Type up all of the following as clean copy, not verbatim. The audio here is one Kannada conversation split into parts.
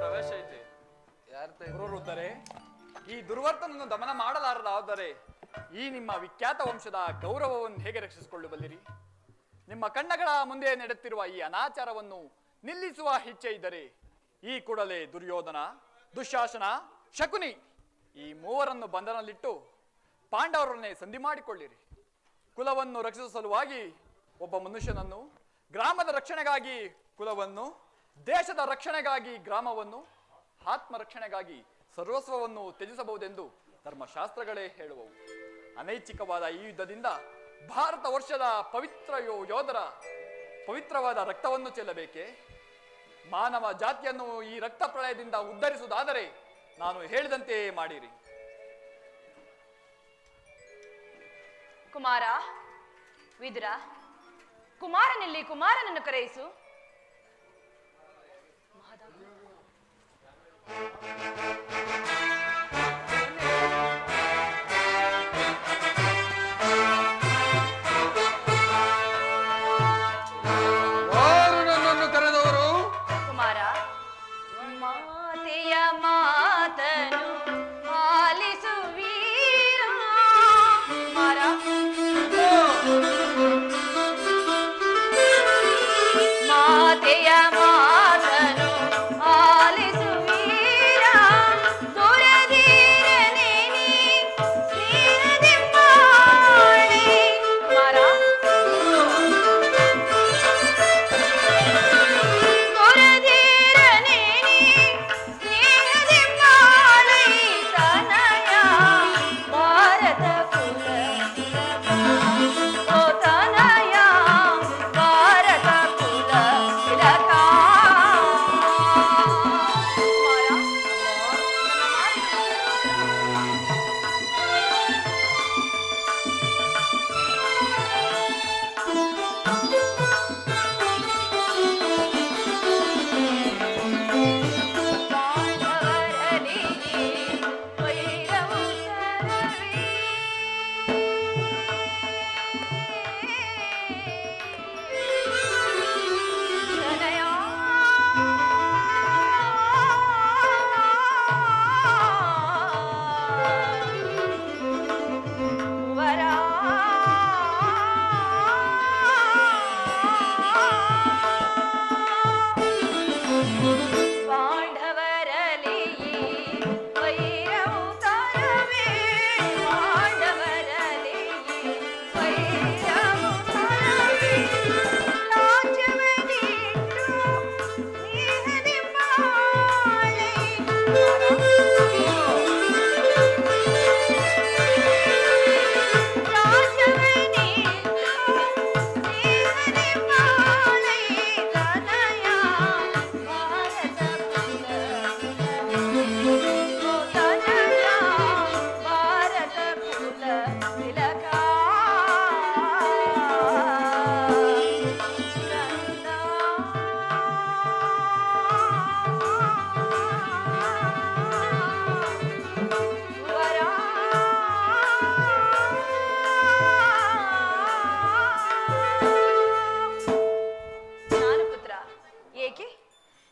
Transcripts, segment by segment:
ಪ್ರವೇಶ ಐತಿ. ಗುರುರುದ್ದರೆ, ಈ ದುರ್ವರ್ತನನ್ನು ದಮನ ಮಾಡಲಾರದಾದರೆ ಈ ನಿಮ್ಮ ವಿಖ್ಯಾತ ವಂಶದ ಗೌರವವನ್ನು ಹೇಗೆ ರಕ್ಷಿಸಿಕೊಳ್ಳಬಲ್ಲಿರಿ? ನಿಮ್ಮ ಕಣ್ಣಗಳ ಮುಂದೆ ನಡೆಯುತ್ತಿರುವ ಈ ಅನಾಚಾರವನ್ನು ನಿಲ್ಲಿಸುವ ಇಚ್ಛೆ ಇದ್ದರೆ ಈ ಕೂಡಲೇ ದುರ್ಯೋಧನ, ದುಶ್ಯಾಸನ, ಶಕುನಿ ಈ ಮೂವರನ್ನು ಬಂಧನದಲ್ಲಿಟ್ಟು ಪಾಂಡವರನ್ನೇ ಸಂಧಿ ಮಾಡಿಕೊಳ್ಳಿರಿ. ಕುಲವನ್ನು ರಕ್ಷಿಸುವ ಸಲುವಾಗಿ ಒಬ್ಬ ಮನುಷ್ಯನನ್ನು, ಗ್ರಾಮದ ರಕ್ಷಣೆಗಾಗಿ ಕುಲವನ್ನು, ದೇಶದ ರಕ್ಷಣೆಗಾಗಿ ಗ್ರಾಮವನ್ನು, ಆತ್ಮರಕ್ಷಣೆಗಾಗಿ ಸರ್ವಸ್ವವನ್ನು ತ್ಯಜಿಸಬಹುದೆಂದು ಧರ್ಮಶಾಸ್ತ್ರಗಳೇ ಹೇಳುವವು. ಅನೈಚ್ಛಿಕವಾದ ಈ ಯುದ್ಧದಿಂದ ಭಾರತ ವರ್ಷದ ಪವಿತ್ರ ಯೋಧರ ಪವಿತ್ರವಾದ ರಕ್ತವನ್ನು ಚೆಲ್ಲಬೇಕೆ? ಮಾನವ ಜಾತಿಯನ್ನು ಈ ರಕ್ತ ಪ್ರಳಯದಿಂದ ಉದ್ಧರಿಸುವುದಾದರೆ ನಾನು ಹೇಳಿದಂತೆ ಮಾಡಿರಿ. ಕುಮಾರ, ವಿದುರ, ಕುಮಾರನಲ್ಲಿ ಕುಮಾರನನ್ನು ಕರೆಯಿಸು.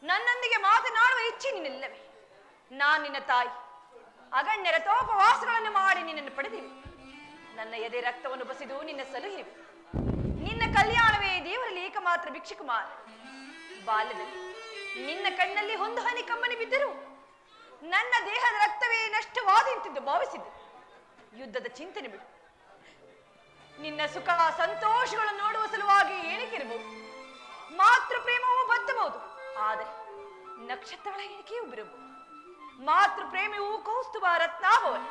ನನ್ನೊಂದಿಗೆ ಮಾತನಾಡುವ ಇಚ್ಛೆ ನಿನ್ನಿಲ್ಲವೇ? ನಾನು ನಿನ್ನ ತಾಯಿ, ಅಗಣ್ಯರ ತೋಪವಾಸಗಳನ್ನು ಮಾಡಿ ನಿನ್ನನ್ನು ಪಡೆದಿವೆ. ನನ್ನ ಎದೆ ರಕ್ತವನ್ನು ಬಸಿದು ನಿನ್ನ ಸಲುಹಿವೆ. ನಿನ್ನ ಕಲ್ಯಾಣವೇ ದೇವರಲ್ಲಿ ಏಕಮಾತ್ರ ಭಿಕ್ಷುಕುಮಾರ. ಬಾಲ್ಯದಲ್ಲಿ ನಿನ್ನ ಕಣ್ಣಲ್ಲಿ ಒಂದು ಹನಿ ಕಮ್ಮನಿ ಬಿದ್ದರು ನನ್ನ ದೇಹದ ರಕ್ತವೇ ನಷ್ಟವಾದಂತೆಂದು ಭಾವಿಸಿದ್ದೆ. ಯುದ್ಧದ ಚಿಂತನೆ ಬಿಡು. ನಿನ್ನ ಸುಖ ಸಂತೋಷಗಳನ್ನು ನೋಡುವ ಸಲುವಾಗಿ ಏಣಿಕಿರಬಹುದು, ಮಾತೃ ಪ್ರೇಮವು ಬದ್ದಬಹುದು, ಆದರೆ ನಕ್ಷತ್ರಗಳ ಎಣಿಕೆಯೂ ಬಿರಬಹುದು. ಮಾತೃ ಪ್ರೇಮಿಯು ಕೌಸ್ತುಭ ರತ್ನಾಭವನ,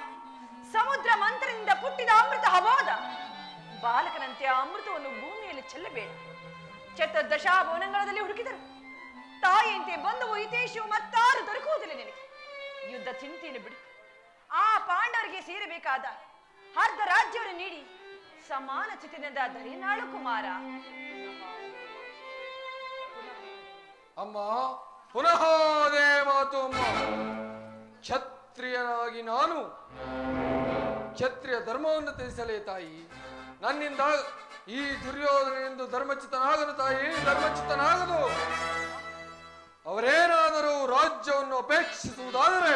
ಸಮುದ್ರ ಮಂತ್ರದಿಂದ ಪುಟ್ಟಿದ ಅಮೃತ ಹವಾದ. ಬಾಲಕನಂತೆ ಆ ಅಮೃತವನ್ನು ಭೂಮಿಯಲ್ಲಿ ಚೆಲ್ಲಬೇಡ. ಚತುರ್ದಶಾಭವನಗಳಲ್ಲಿ ಹುಡುಕಿದರು ತಾಯಿಯಂತೆ ಬಂಧುವು ಹಿತೇಶವು ಮತ್ತಾರು ದೊರಕುವುದಿಲ್ಲ ನಿನಗೆ. ಯುದ್ಧ ಚಿಂತೆಯನ್ನು ಬಿಡು. ಆ ಪಾಂಡವರಿಗೆ ಸೇರಬೇಕಾದ ಅರ್ಧ ರಾಜ್ಯವನ್ನು ನೀಡಿ ಸಮಾನ ಚಿತ್ತಿನಿಂದ ಧರಿನಾಳು ಕುಮಾರ. ಅಮ್ಮ, ಪುನಃ ಅದೇ ಮಾತು ಅಮ್ಮ. ಕ್ಷತ್ರಿಯನಾಗಿ ನಾನು ಕ್ಷತ್ರಿಯ ಧರ್ಮವನ್ನು ತ್ಯಜಿಸಲೇ ತಾಯಿ. ನನ್ನಿಂದ ಈ ದುರ್ಯೋಧನ ಎಂದು ಧರ್ಮಚ್ಯುತನಾಗದು ತಾಯಿ, ಧರ್ಮಚ್ಯುತನಾಗದು. ಗೆಲುವನ್ನು ಅಪೇಕ್ಷಿಸುವುದಾದರೆ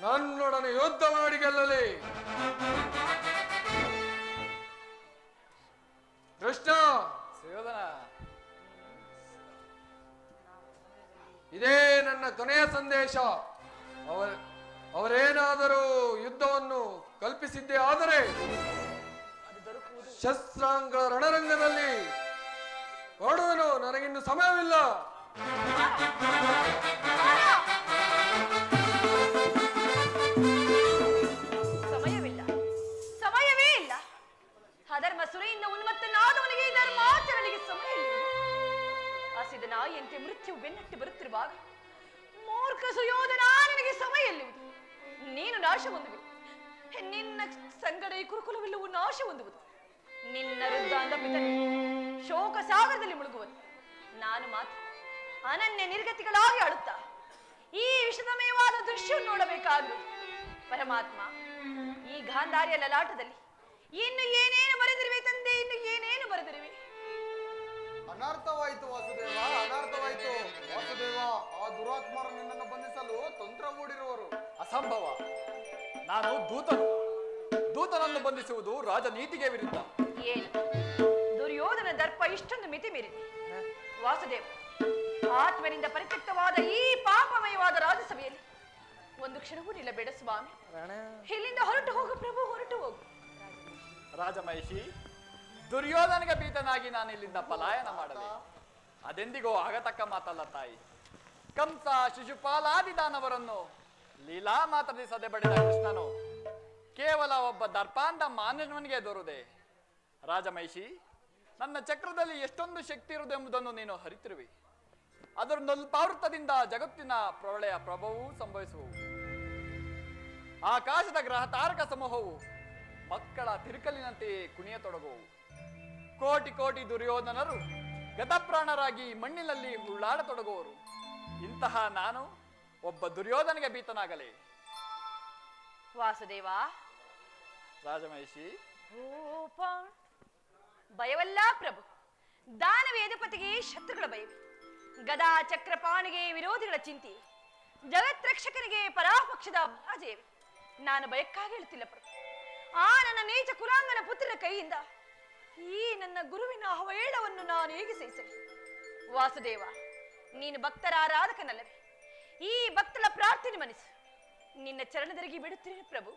ನನ್ನೊಡನೆ ಯುದ್ಧ ಮಾಡಿ ಗೆಲ್ಲಲಿ. ಕೃಷ್ಣ, ಸುಯೋಧನ, ಇದೇ ನನ್ನ ಕೊನೆಯ ಸಂದೇಶ. ಅವರೇನಾದರೂ ಯುದ್ಧವನ್ನು ಕಲ್ಪಿಸಿದ್ದೇ ಆದರೆ ಶಸ್ತ್ರಾಂಗ ರಣರಂಗದಲ್ಲಿ ಹೊರಡುವನು. ನನಗಿನ್ನು ಸಮಯವಿಲ್ಲ. ಸಮಯವೇ ಇಲ್ಲ. ಅಧರ್ಮ ಸುರೆಯಿಂದ ಉನ್ಮತ್ತನಾದವನಿಗೆ ಧರ್ಮಾಚರಣೆಗೆ ಸಮಯ ಇಲ್ಲ. ಹಸಿದ ನಾಯಿಯಂತೆ ಮೃತ್ಯು ಬೆನ್ನಟ್ಟಿ ಬರುತ್ತಿರುವಾಗ ಮೂರ್ಖ ಸುಯೋಧನ, ನಿನಗೆ ಸಮಯ ಎಲ್ಲಿರುವುದು? ನೀನು ನಾಶ ಹೊಂದುವೆ. ನಿನ್ನ ಸಂಗಡ ಈ ಕುರುಕುಲವೆಲ್ಲವೂ ನಾಶ ಹೊಂದುವುದು. ನಿನ್ನ ವೃದ್ಧಾಂತ ಪಿತನು ಶೋಕ ಸಾಗರದಲ್ಲಿ ಮುಳುಗುವುದು. ನಾನು ಮಾತ್ರ ಅನನ್ಯ ನಿರ್ಗತಿಗಳಾಗಿ ಅಳುತ್ತಾ ಈ ವಿಷಮಯವಾದ ದೃಶ್ಯವನ್ನು ನೋಡಬೇಕಾದ್ರು. ಪರಮಾತ್ಮ, ಈ ಗಾಂಧಾರಿಯ ಲಲಾಟದಲ್ಲಿ ಇನ್ನು ಏನೇನು ಬರೆದಿರುವೆ ತಂದೆ, ಇನ್ನು ಏನೇನು ಬರೆದಿರುವೆ? ಅನರ್ಥವಾಯಿತು ವಾಸುದೇವ, ಅನರ್ಥವಾಯಿತು ವಾಸುದೇವ. ಆ ದುರಾತ್ಮರು ನಿನ್ನನ್ನು ಬಂಧಿಸಲು ತಂತ್ರ ಹೂಡಿರುವರು. ಅಸಂಭವ. ನಾನು ದೂತನನ್ನು ಬಂಧಿಸುವುದು ರಾಜನೀತಿಗೆ ವಿರುದ್ಧ. ಏನು ದುರ್ಯೋಧನ ದರ್ಪ ಇಷ್ಟೊಂದು ಮಿತಿ ಮೀರಿದೆ? ವಾಸುದೇವ, ಆತ್ಮನಿಂದ ಪರಿತ್ಯಕ್ತವಾದ ಈ ಪಾಪಮಯವಾದ ರಾಜಸಭೆಯಲ್ಲಿ ಒಂದು ಕ್ಷಣವೂ ನಿಲ್ಲಬೇಡ ಸ್ವಾಮಿ. ಇಲ್ಲಿಂದ ಹೊರಟು ಹೋಗು ಪ್ರಭು, ಹೊರಟು ಹೋಗು. ರಾಜಮಹಿಷಿ, ದುರ್ಯೋಧನಿಗೆ ಭೀತನಾಗಿ ನಾನು ಇಲ್ಲಿಂದ ಪಲಾಯನ ಮಾಡಲಿ? ಅದೆಂದಿಗೋ ಆಗತಕ್ಕ ಮಾತಲ್ಲ ತಾಯಿ. ಕಂಸ, ಶಿಶುಪಾಲಾದಿ ದಾನವರನ್ನು ಲೀಲಾ ಮಾತ್ರದಿಸದೆ ಬಡಿದ ಕೃಷ್ಣನು ಕೇವಲ ಒಬ್ಬ ದರ್ಪಾಂಧ ಮಾನವನಿಗೆ ದೊರೆದೆ. ರಾಜಮಹಿಷಿ, ನನ್ನ ಚಕ್ರದಲ್ಲಿ ಎಷ್ಟೊಂದು ಶಕ್ತಿ ಇರುವುದೆಂಬುದನ್ನು ನೀನು ಅರಿತಿರುವಿ. ಅದರ ನಲ್ಪಾವೃತ್ತದಿಂದ ಜಗತ್ತಿನ ಪ್ರಳಯ ಪ್ರಭವೂ ಸಂಭವಿಸುವು. ಆಕಾಶದ ಗ್ರಹ ತಾರಕ ಸಮೂಹವು ಮಕ್ಕಳ ತಿರುಕಲಿನಂತೆಯೇ ಕುಣಿಯತೊಡಗುವು. ಕೋಟಿ ಕೋಟಿ ದುರ್ಯೋಧನರು ಗತಪ್ರಾಣರಾಗಿ ಮಣ್ಣಿನಲ್ಲಿ ಉಳ್ಳಾಡತೊಡಗುವರು. ಇಂತಹ ನಾನು ಒಬ್ಬ ದುರ್ಯೋಧನಿಗೆ ಭೀತನಾಗಲೇ? ವಾಸುದೇವ, ರಾಜಮಹಿಷಿ, ಭಯವಲ್ಲ ಪ್ರಭು. ದಾನವೇದಪತಿಗೆ ಶತ್ರುಗಳ ಭಯವೇ, ಗದಾ ಚಕ್ರಪಾಣಿಗೆ ವಿರೋಧಿಗಳ ಚಿಂತೆ, ಜಗತ್ರಕ್ಷಕನಿಗೆ ಪರಾಪಕ್ಷದ ಅಜಯವೇ. ನಾನು ಭಯಕ್ಕಾಗಿ ಹೇಳುತ್ತಿಲ್ಲ ಪ್ರಭು. ಆ ನನ್ನ ನೀಚ ಕುಲಾಂಗನ ಪುತ್ರನ ಕೈಯಿಂದ ಈ ನನ್ನ ಗುರುವಿನ ಅವಹೇಳವನ್ನು ನಾನು ಹೇಗೆ ಸಹಿಸಲಿ? ವಾಸುದೇವ, ನೀನು ಭಕ್ತರ ಆರಾಧಕನಲ್ಲವೇ? ಈ ಭಕ್ತರ ಪ್ರಾರ್ಥನೆ ಮನಸ್ಸು ನಿನ್ನ ಚರಣದರಿಗೆ ಬಿಡುತ್ತಿರುವೆ ಪ್ರಭು.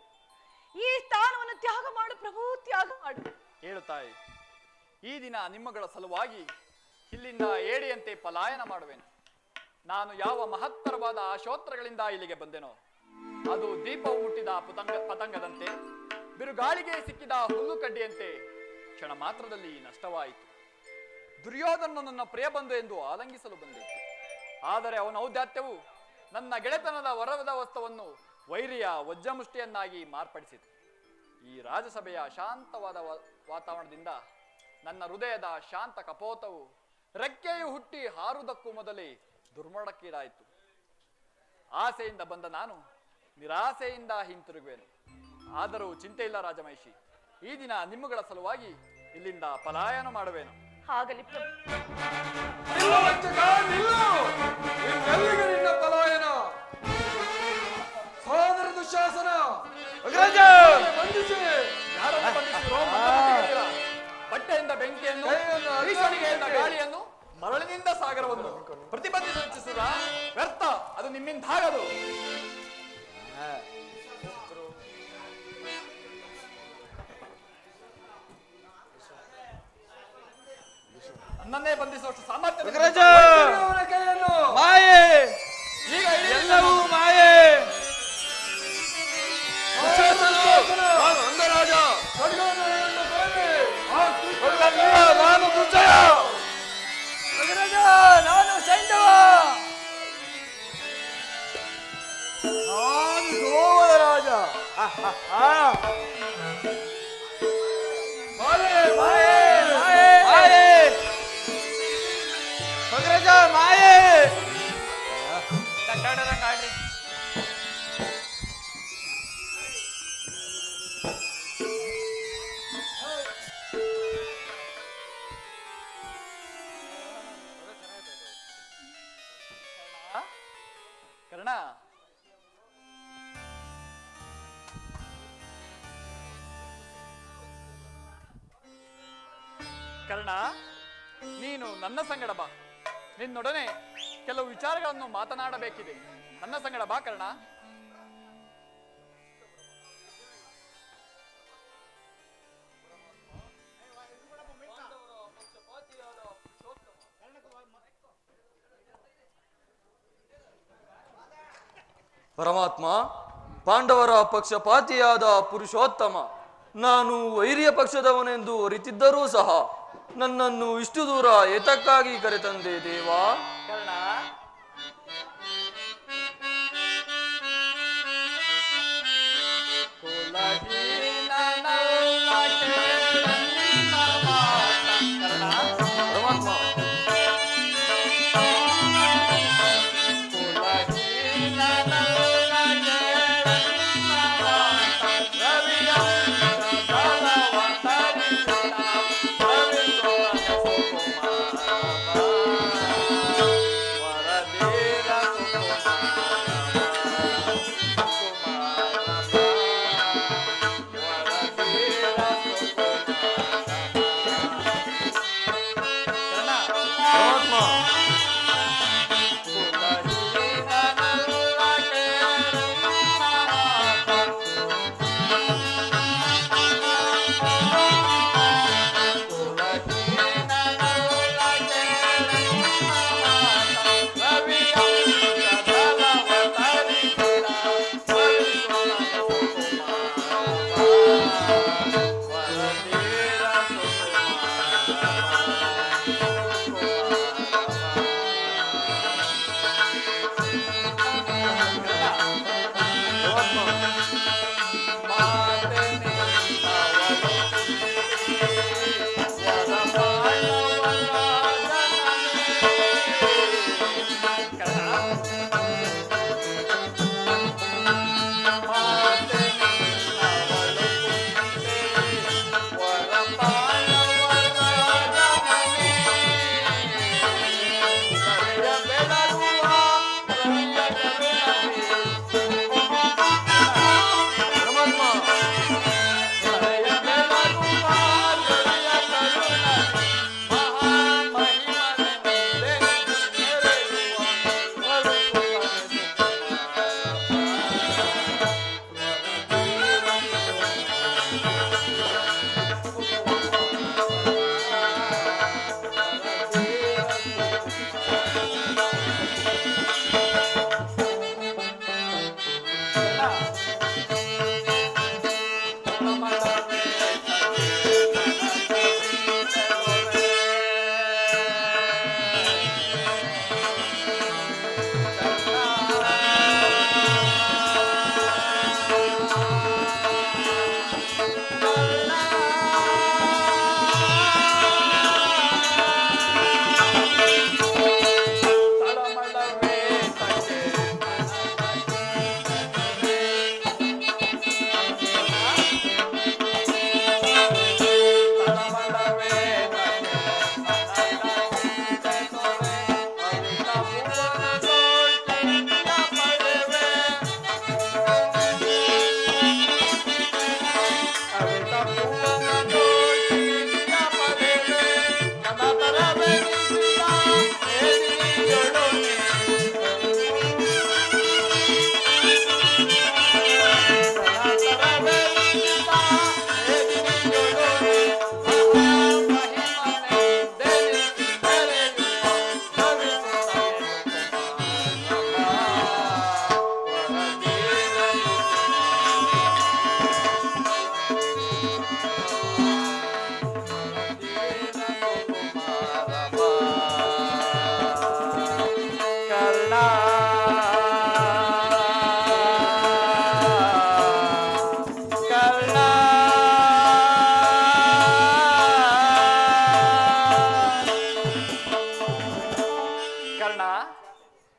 ಈ ಸ್ಥಾನವನ್ನು ತ್ಯಾಗ ಮಾಡು ಪ್ರಭು, ತ್ಯಾಗ ಮಾಡು. ಹೇಳು ತಾಯಿ, ಈ ದಿನ ನಿಮ್ಮಗಳ ಸಲುವಾಗಿ ಇಲ್ಲಿಂದ ಏಡಿಯಂತೆ ಪಲಾಯನ ಮಾಡುವೆನು. ನಾನು ಯಾವ ಮಹತ್ತರವಾದ ಆಶೋತ್ತರಗಳಿಂದ ಇಲ್ಲಿಗೆ ಬಂದೆನೋ ಅದು ದೀಪವು ಮುಟ್ಟಿದ ಪತಂಗದಂತೆ, ಬಿರುಗಾಳಿಗೆ ಸಿಕ್ಕಿದ ಹುಲ್ಲು ಕಡ್ಡಿಯಂತೆ ಕ್ಷಣ ಮಾತ್ರದಲ್ಲಿ ನಷ್ಟವಾಯಿತು. ದುರ್ಯೋಧನ ನನ್ನ ಪ್ರಿಯ ಬಂಧು ಎಂದು ಆಲಂಗಿಸಲು ಬಂದೆ. ಆದರೆ ಅವನ ಔದಾತ್ಯವು ನನ್ನ ಗೆಳೆತನದ ವರದ ವಸ್ತುವನ್ನು ವೈರಿಯ ವಜ್ರಮುಷ್ಟಿಯನ್ನಾಗಿ ಮಾರ್ಪಡಿಸಿತು. ಈ ರಾಜಸಭೆಯ ಶಾಂತವಾದ ವಾತಾವರಣದಿಂದ ನನ್ನ ಹೃದಯದ ಶಾಂತ ಕಪೋತವು ರೆಕ್ಕೆಯು ಹುಟ್ಟಿ ಹಾರುವುದಕ್ಕೂ ಮೊದಲೇ ದುರ್ಮರಣಕ್ಕೀಡಾಯಿತು. ಆಸೆಯಿಂದ ಬಂದ ನಾನು ನಿರಾಸೆಯಿಂದ ಹಿಂತಿರುಗುವೆನು. ಆದರೂ ಚಿಂತೆ ಇಲ್ಲ ರಾಜಮಹಿಷಿ, ಈ ದಿನ ನಿಮ್ಮಗಳ ಸಲುವಾಗಿ ಇಲ್ಲಿಂದ ಪಲಾಯನ ಮಾಡುವೆನು. ಆಗಲಿ ಪ್ರಭು. ನಿನ್ನ ಪಲಾಯನ? ಸಹೋದರ ದುಶ್ಯಾಸನ, ಬಂಧಿಸಿ. ಯಾರನ್ನು ಬಂಧಿಸಿರೋ ಬಟ್ಟೆಯಿಂದ ಬೆಂಕಿಯನ್ನು, ಭೀಷಣಿಗೆಯಿಂದ ಗಾಳಿಯನ್ನು, ಮರಳಿನಿಂದ ಸಾಗರವನ್ನು ಪ್ರತಿಬಂಧಿಸಿ ಹೆಚ್ಚಿಸುವ ವ್ಯರ್ಥ. ಅದು ನಿಮ್ಮಿಂದಾಗದು. ನನ್ನನ್ನೇ ಬಂಧಿಸುವಷ್ಟು ಸಾಮರ್ಥ್ಯ ಕೈಯನ್ನು ಮಾಯೆ, ಈಗ ಎಲ್ಲವೂ ಮಾಯೆ. ಅಂಗರಾಜ, ನಾನು ದುರ್ಜಯ, ನಾನು ಸೈಂಧವ, ನಾನು ಸೋಮರಾಜ. ಮಾಯೆ, ಮಾಯೆ, ಮಾಯೆ, ಮಗರಾಜ, ಮಾಯೆ. ತಟ್ಟಾಡರಂಗಾಡ್ರಿ. ಕರ್ಣ, ಕರ್ಣ, ನೀನು ನನ್ನ ಸಂಗಡ ಬಾ. ನಿನ್ನೊಡನೆ ಕೆಲವು ವಿಚಾರಗಳನ್ನು ಮಾತನಾಡಬೇಕಿದೆ. ನನ್ನ ಸಂಗಡ ಬಾ ಕರ್ಣ. ಪರಮಾತ್ಮ, ಪಾಂಡವರ ಪಕ್ಷಪಾತಿಯಾದ ಪುರುಷೋತ್ತಮ, ನಾನು ವೈರ್ಯ ಪಕ್ಷದವನೆಂದು ಅರಿತಿದ್ದರೂ ಸಹ ನನ್ನನ್ನು ಇಷ್ಟು ದೂರ ಏತಕ್ಕಾಗಿ ಕರೆತಂದೆ ದೇವಾ? ಕರ್ಣ, ಪರಮಾತ್ಮ,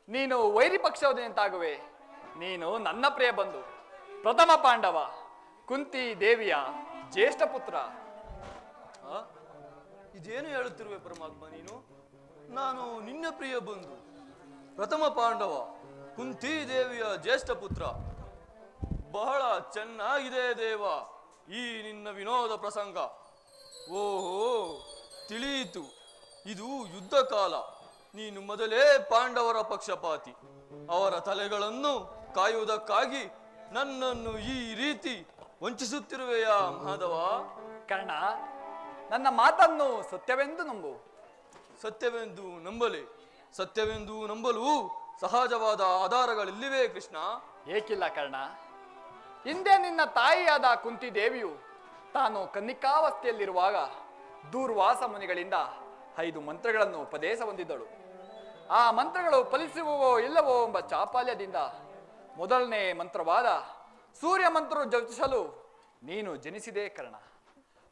ನೀನು ವೈರಿ ಪಕ್ಷವದೆಂತಾಗುವೆ. ನೀನು ನನ್ನ ಪ್ರಿಯ ಬಂಧು, ಪ್ರಥಮ ಪಾಂಡವ, ಕುಂತಿ ದೇವಿಯ ಜ್ಯೇಷ್ಠ ಪುತ್ರ. ಇದೇನು ಹೇಳುತ್ತಿರುವೆ ಪರಮಾತ್ಮ ನೀನು? ನಾನು ನಿನ್ನ ಪ್ರಿಯ ಬಂಧು, ಪ್ರಥಮ ಪಾಂಡವ, ಕುಂತಿ ದೇವಿಯ ಜ್ಯೇಷ್ಠ ಪುತ್ರ. ಬಹಳ ಚೆನ್ನಾಗಿದೆ ದೇವ ಈ ನಿನ್ನ ವಿನೋದ ಪ್ರಸಂಗ. ಓಹೋ, ತಿಳಿಯಿತು. ಇದು ಯುದ್ಧ ಕಾಲ. ನೀನು ಮೊದಲೇ ಪಾಂಡವರ ಪಕ್ಷಪಾತಿ. ಅವರ ತಲೆಗಳನ್ನು ಕಾಯುವುದಕ್ಕಾಗಿ ನನ್ನನ್ನು ಈ ರೀತಿ ವಂಚಿಸುತ್ತಿರುವೆಯಾ ಮಾಧವ? ಕರ್ಣ, ನನ್ನ ಮಾತನ್ನು ಸತ್ಯವೆಂದು ನಂಬು. ಸತ್ಯವೆಂದು ನಂಬಲೆ. ಸತ್ಯವೆಂದು ನಂಬಲು ಸಹಜವಾದ ಆಧಾರಗಳಿಲ್ಲಿವೆ ಕೃಷ್ಣ. ಏಕಿಲ್ಲ ಕರ್ಣ. ಹಿಂದೆ ನಿನ್ನ ತಾಯಿಯಾದ ಕುಂತಿ ದೇವಿಯು ತಾನು ಕನ್ನಿಕಾವಸ್ಥೆಯಲ್ಲಿರುವಾಗ ದೂರ್ವಾಸ ಮುನಿಗಳಿಂದ 5 ಮಂತ್ರಗಳನ್ನು ಉಪದೇಶ ಹೊಂದಿದ್ದಳು. ಆ ಮಂತ್ರಗಳು ಫಲಿಸುವವೋ ಇಲ್ಲವೋ ಎಂಬ ಚಾಪಲ್ಯದಿಂದ ಮೊದಲನೇ ಮಂತ್ರವಾದ ಸೂರ್ಯ ಮಂತ್ರ ಜಪಿಸಲು ನೀನು ಜನಿಸಿದೆ ಕರ್ಣ.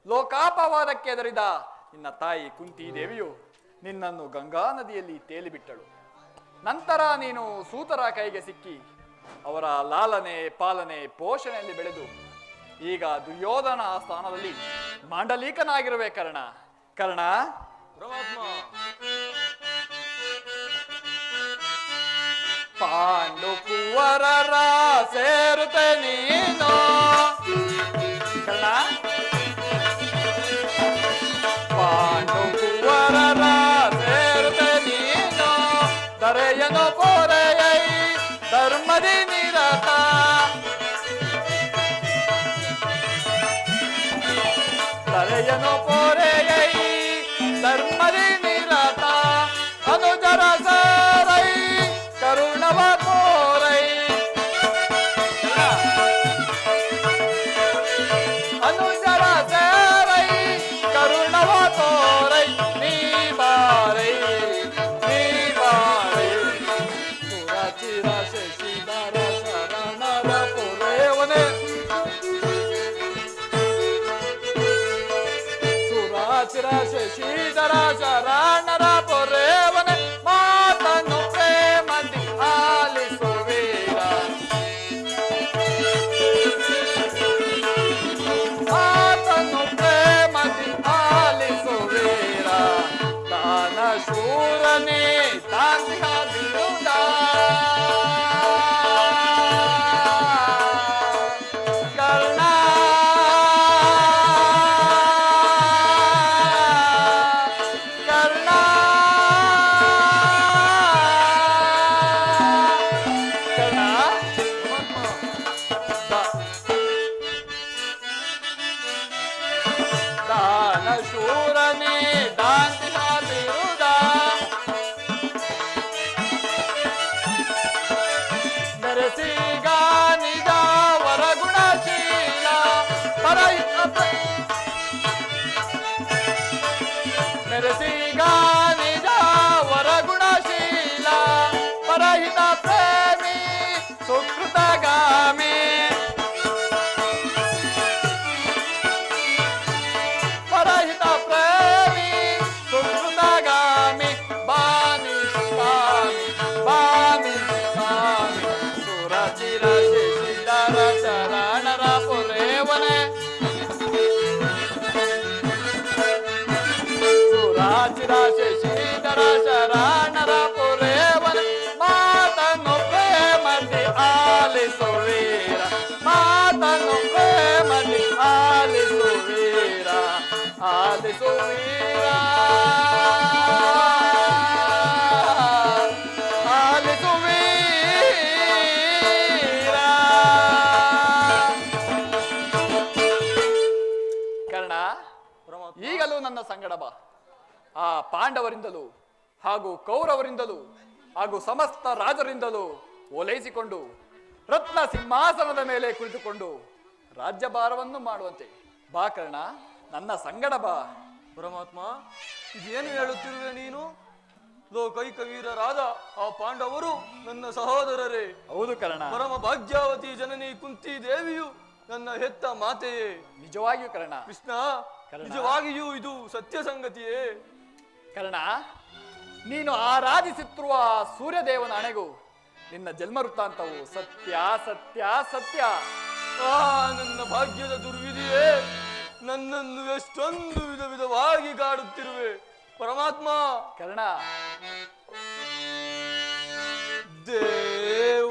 ಲೋಕಾಪವಾದಕ್ಕೆ ಎದರಿದ ನಿನ್ನ ತಾಯಿ ಕುಂತಿ ದೇವಿಯು ನಿನ್ನನ್ನು ಗಂಗಾ ನದಿಯಲ್ಲಿ ತೇಲಿಬಿಟ್ಟಳು. ನಂತರ ನೀನು ಸೂತರ ಕೈಗೆ ಸಿಕ್ಕಿ ಅವರ ಲಾಲನೆ ಪಾಲನೆ ಪೋಷಣೆಯಲ್ಲಿ ಬೆಳೆದು ಈಗ ದುರ್ಯೋಧನ ಸ್ಥಾನದಲ್ಲಿ ಮಾಂಡಲೀಕನಾಗಿರುವೆ ಕರ್ಣ. ಕರ್ಣ, ಪರಮಾತ್ಮ, ಪಾಂಡು ಕುವರರ ಸೇರುತ್ತೆ ನೀನು ಕರ್ಣ. ಪಾಂಡು ಕುವರರ ಸೇರುತ್ತೆ ನೀನು ದರೆಯನು ಪೋರೆಯೈ ಧರ್ಮದಿ ನಿರತ. ದರೆಯನು ಪೋರೆಯೈ ಧರ್ಮದಿ ನಿರತ ಅನುಜರ ಸಾರೈ ಕರುಣವ ಕೋರೈ. ಅನುಜರ ಸಾರೈ ಕರುಣವ ಕೋರೈ ನೀ ಬಾರೈ ನೀ ಬಾರೈ. ಸುರಚಿರ ಶಶಿಧರ ಶರಣರ ಪುರೇವನೆ ಸುರಾಚಿರ ಶಶಿಧರ ಶರಣರ ಪೊರೇವನೆ ಮಾತನ್ನು ಪ್ರೇಮದಿ ಆಲಿಸುವೀರ. ಮಾತನ್ನು ಪ್ರೇಮದಿ ಆಲಿಸುವೀರ. ದಾನ ಶೂರನೇ ತಾಂತಿಕ ಬಿರುದ. ಕರ್ಣ, ಕರ್ಣ, ಕರ್ಣ. ದಾನ ಶೂರನೇ ದಾಂತಿಕ ಬಿರುದ. ಮೆರೆಸಿಗ ನಿಜ ವರಗುಣಶೀಲ ಮೆರೆಸಿಗ ನಿಜ ವರಗುಣಶೀಲ ಪರಹಿತ ಪ್ರೇಮಿ ಸುಕೃತಗಾಮಿ. ಪರಹಿತ ಪ್ರೇಮಿ ಸುಕೃತಗಾಮಿ ಬಾನಿ ಸ್ವಾಮಿ ಬಾನಿ ಸ್ವಾಮಿ. ಸುರಚಿರ ಶಶಿಧರ ಶರಣರ ಪುರೇವನೆ ಸುರಾಚಿರ ಶಶಿಧರ ಶರಣರ ಪುರೇವನೆ ಮಾತನ್ನು ಪ್ರೇಮದಿ ಆಲಿಸುವೀರ. ಮಾತನ್ನು ಪ್ರೇಮದಿ ಆಲಿಸುವೀರ. ಆಲಿಸುವೀರ ಆಲಿಸುವೀರ. ಕರ್ಣ, ಈಗಲೂ ನನ್ನ ಸಂಗಡ ಬಾ. ಆ ಪಾಂಡವರಿಂದಲೂ ಹಾಗೂ ಕೌರವರಿಂದಲೂ ಹಾಗೂ ಸಮಸ್ತ ರಾಜರಿಂದಲೂ ಓಲೈಸಿಕೊಂಡು ರತ್ನ ಸಿಂಹಾಸನದ ಮೇಲೆ ಕುಳಿತುಕೊಂಡು ರಾಜ್ಯಭಾರವನ್ನು ಮಾಡುವಂತೆ ಬಾ ಕರ್ಣ, ನನ್ನ ಸಂಗಡ ಬಾ. ಪರಮಾತ್ಮ, ಇದೇನು ಹೇಳುತ್ತಿರುವೆ ನೀನು? ಲೋಕೈಕ ವೀರರಾದ ಆ ಪಾಂಡವರು ನನ್ನ ಸಹೋದರರೇ. ಹೌದು ಕರ್ಣ. ಪರಮ ಭಾಗ್ಯಾವತಿ ಜನನಿ ಕುಂತಿ ದೇವಿಯು ನನ್ನ ಹೆತ್ತ ಮಾತೆಯೇ. ನಿಜವಾಗಿಯೂ ಕರ್ಣ. ಕೃಷ್ಣ, ನಿಜವಾಗಿಯೂ ಇದು ಸತ್ಯ ಸಂಗತಿಯೇ? ಕರ್ಣ, ನೀನು ಆರಾಧಿಸುತ್ತಿರುವ ಸೂರ್ಯದೇವನ ಅಣೆಗೂ ನಿನ್ನ ಜನ್ಮ ವೃತ್ತಾಂತವು ಸತ್ಯ ಸತ್ಯ ಸತ್ಯ. ಆ ನನ್ನ ಭಾಗ್ಯದ ದುರ್ವಿಧಿಯೇ, ನನ್ನನ್ನು ಎಷ್ಟೊಂದು ವಿಧ ವಿಧವಾಗಿ ಕಾಡುತ್ತಿರುವೆ ಪರಮಾತ್ಮ. ಕರ್ಣ, ದೇವ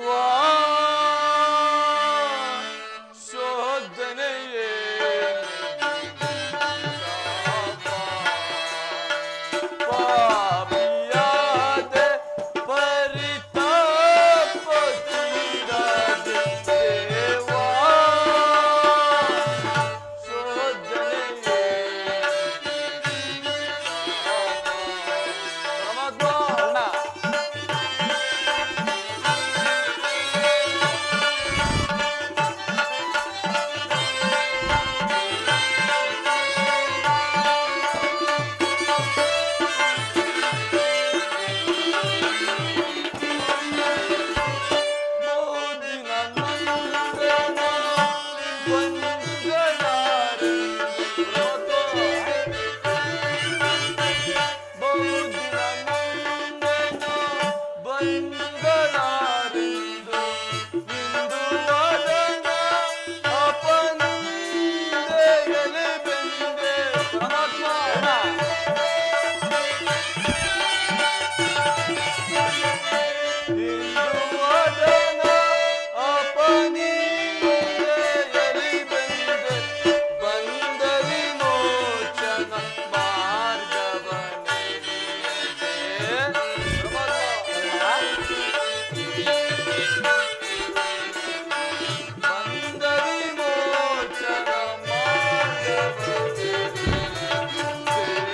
ಬಂದ ವಿಮೋಚನ ಮಾರ್ಗವೇ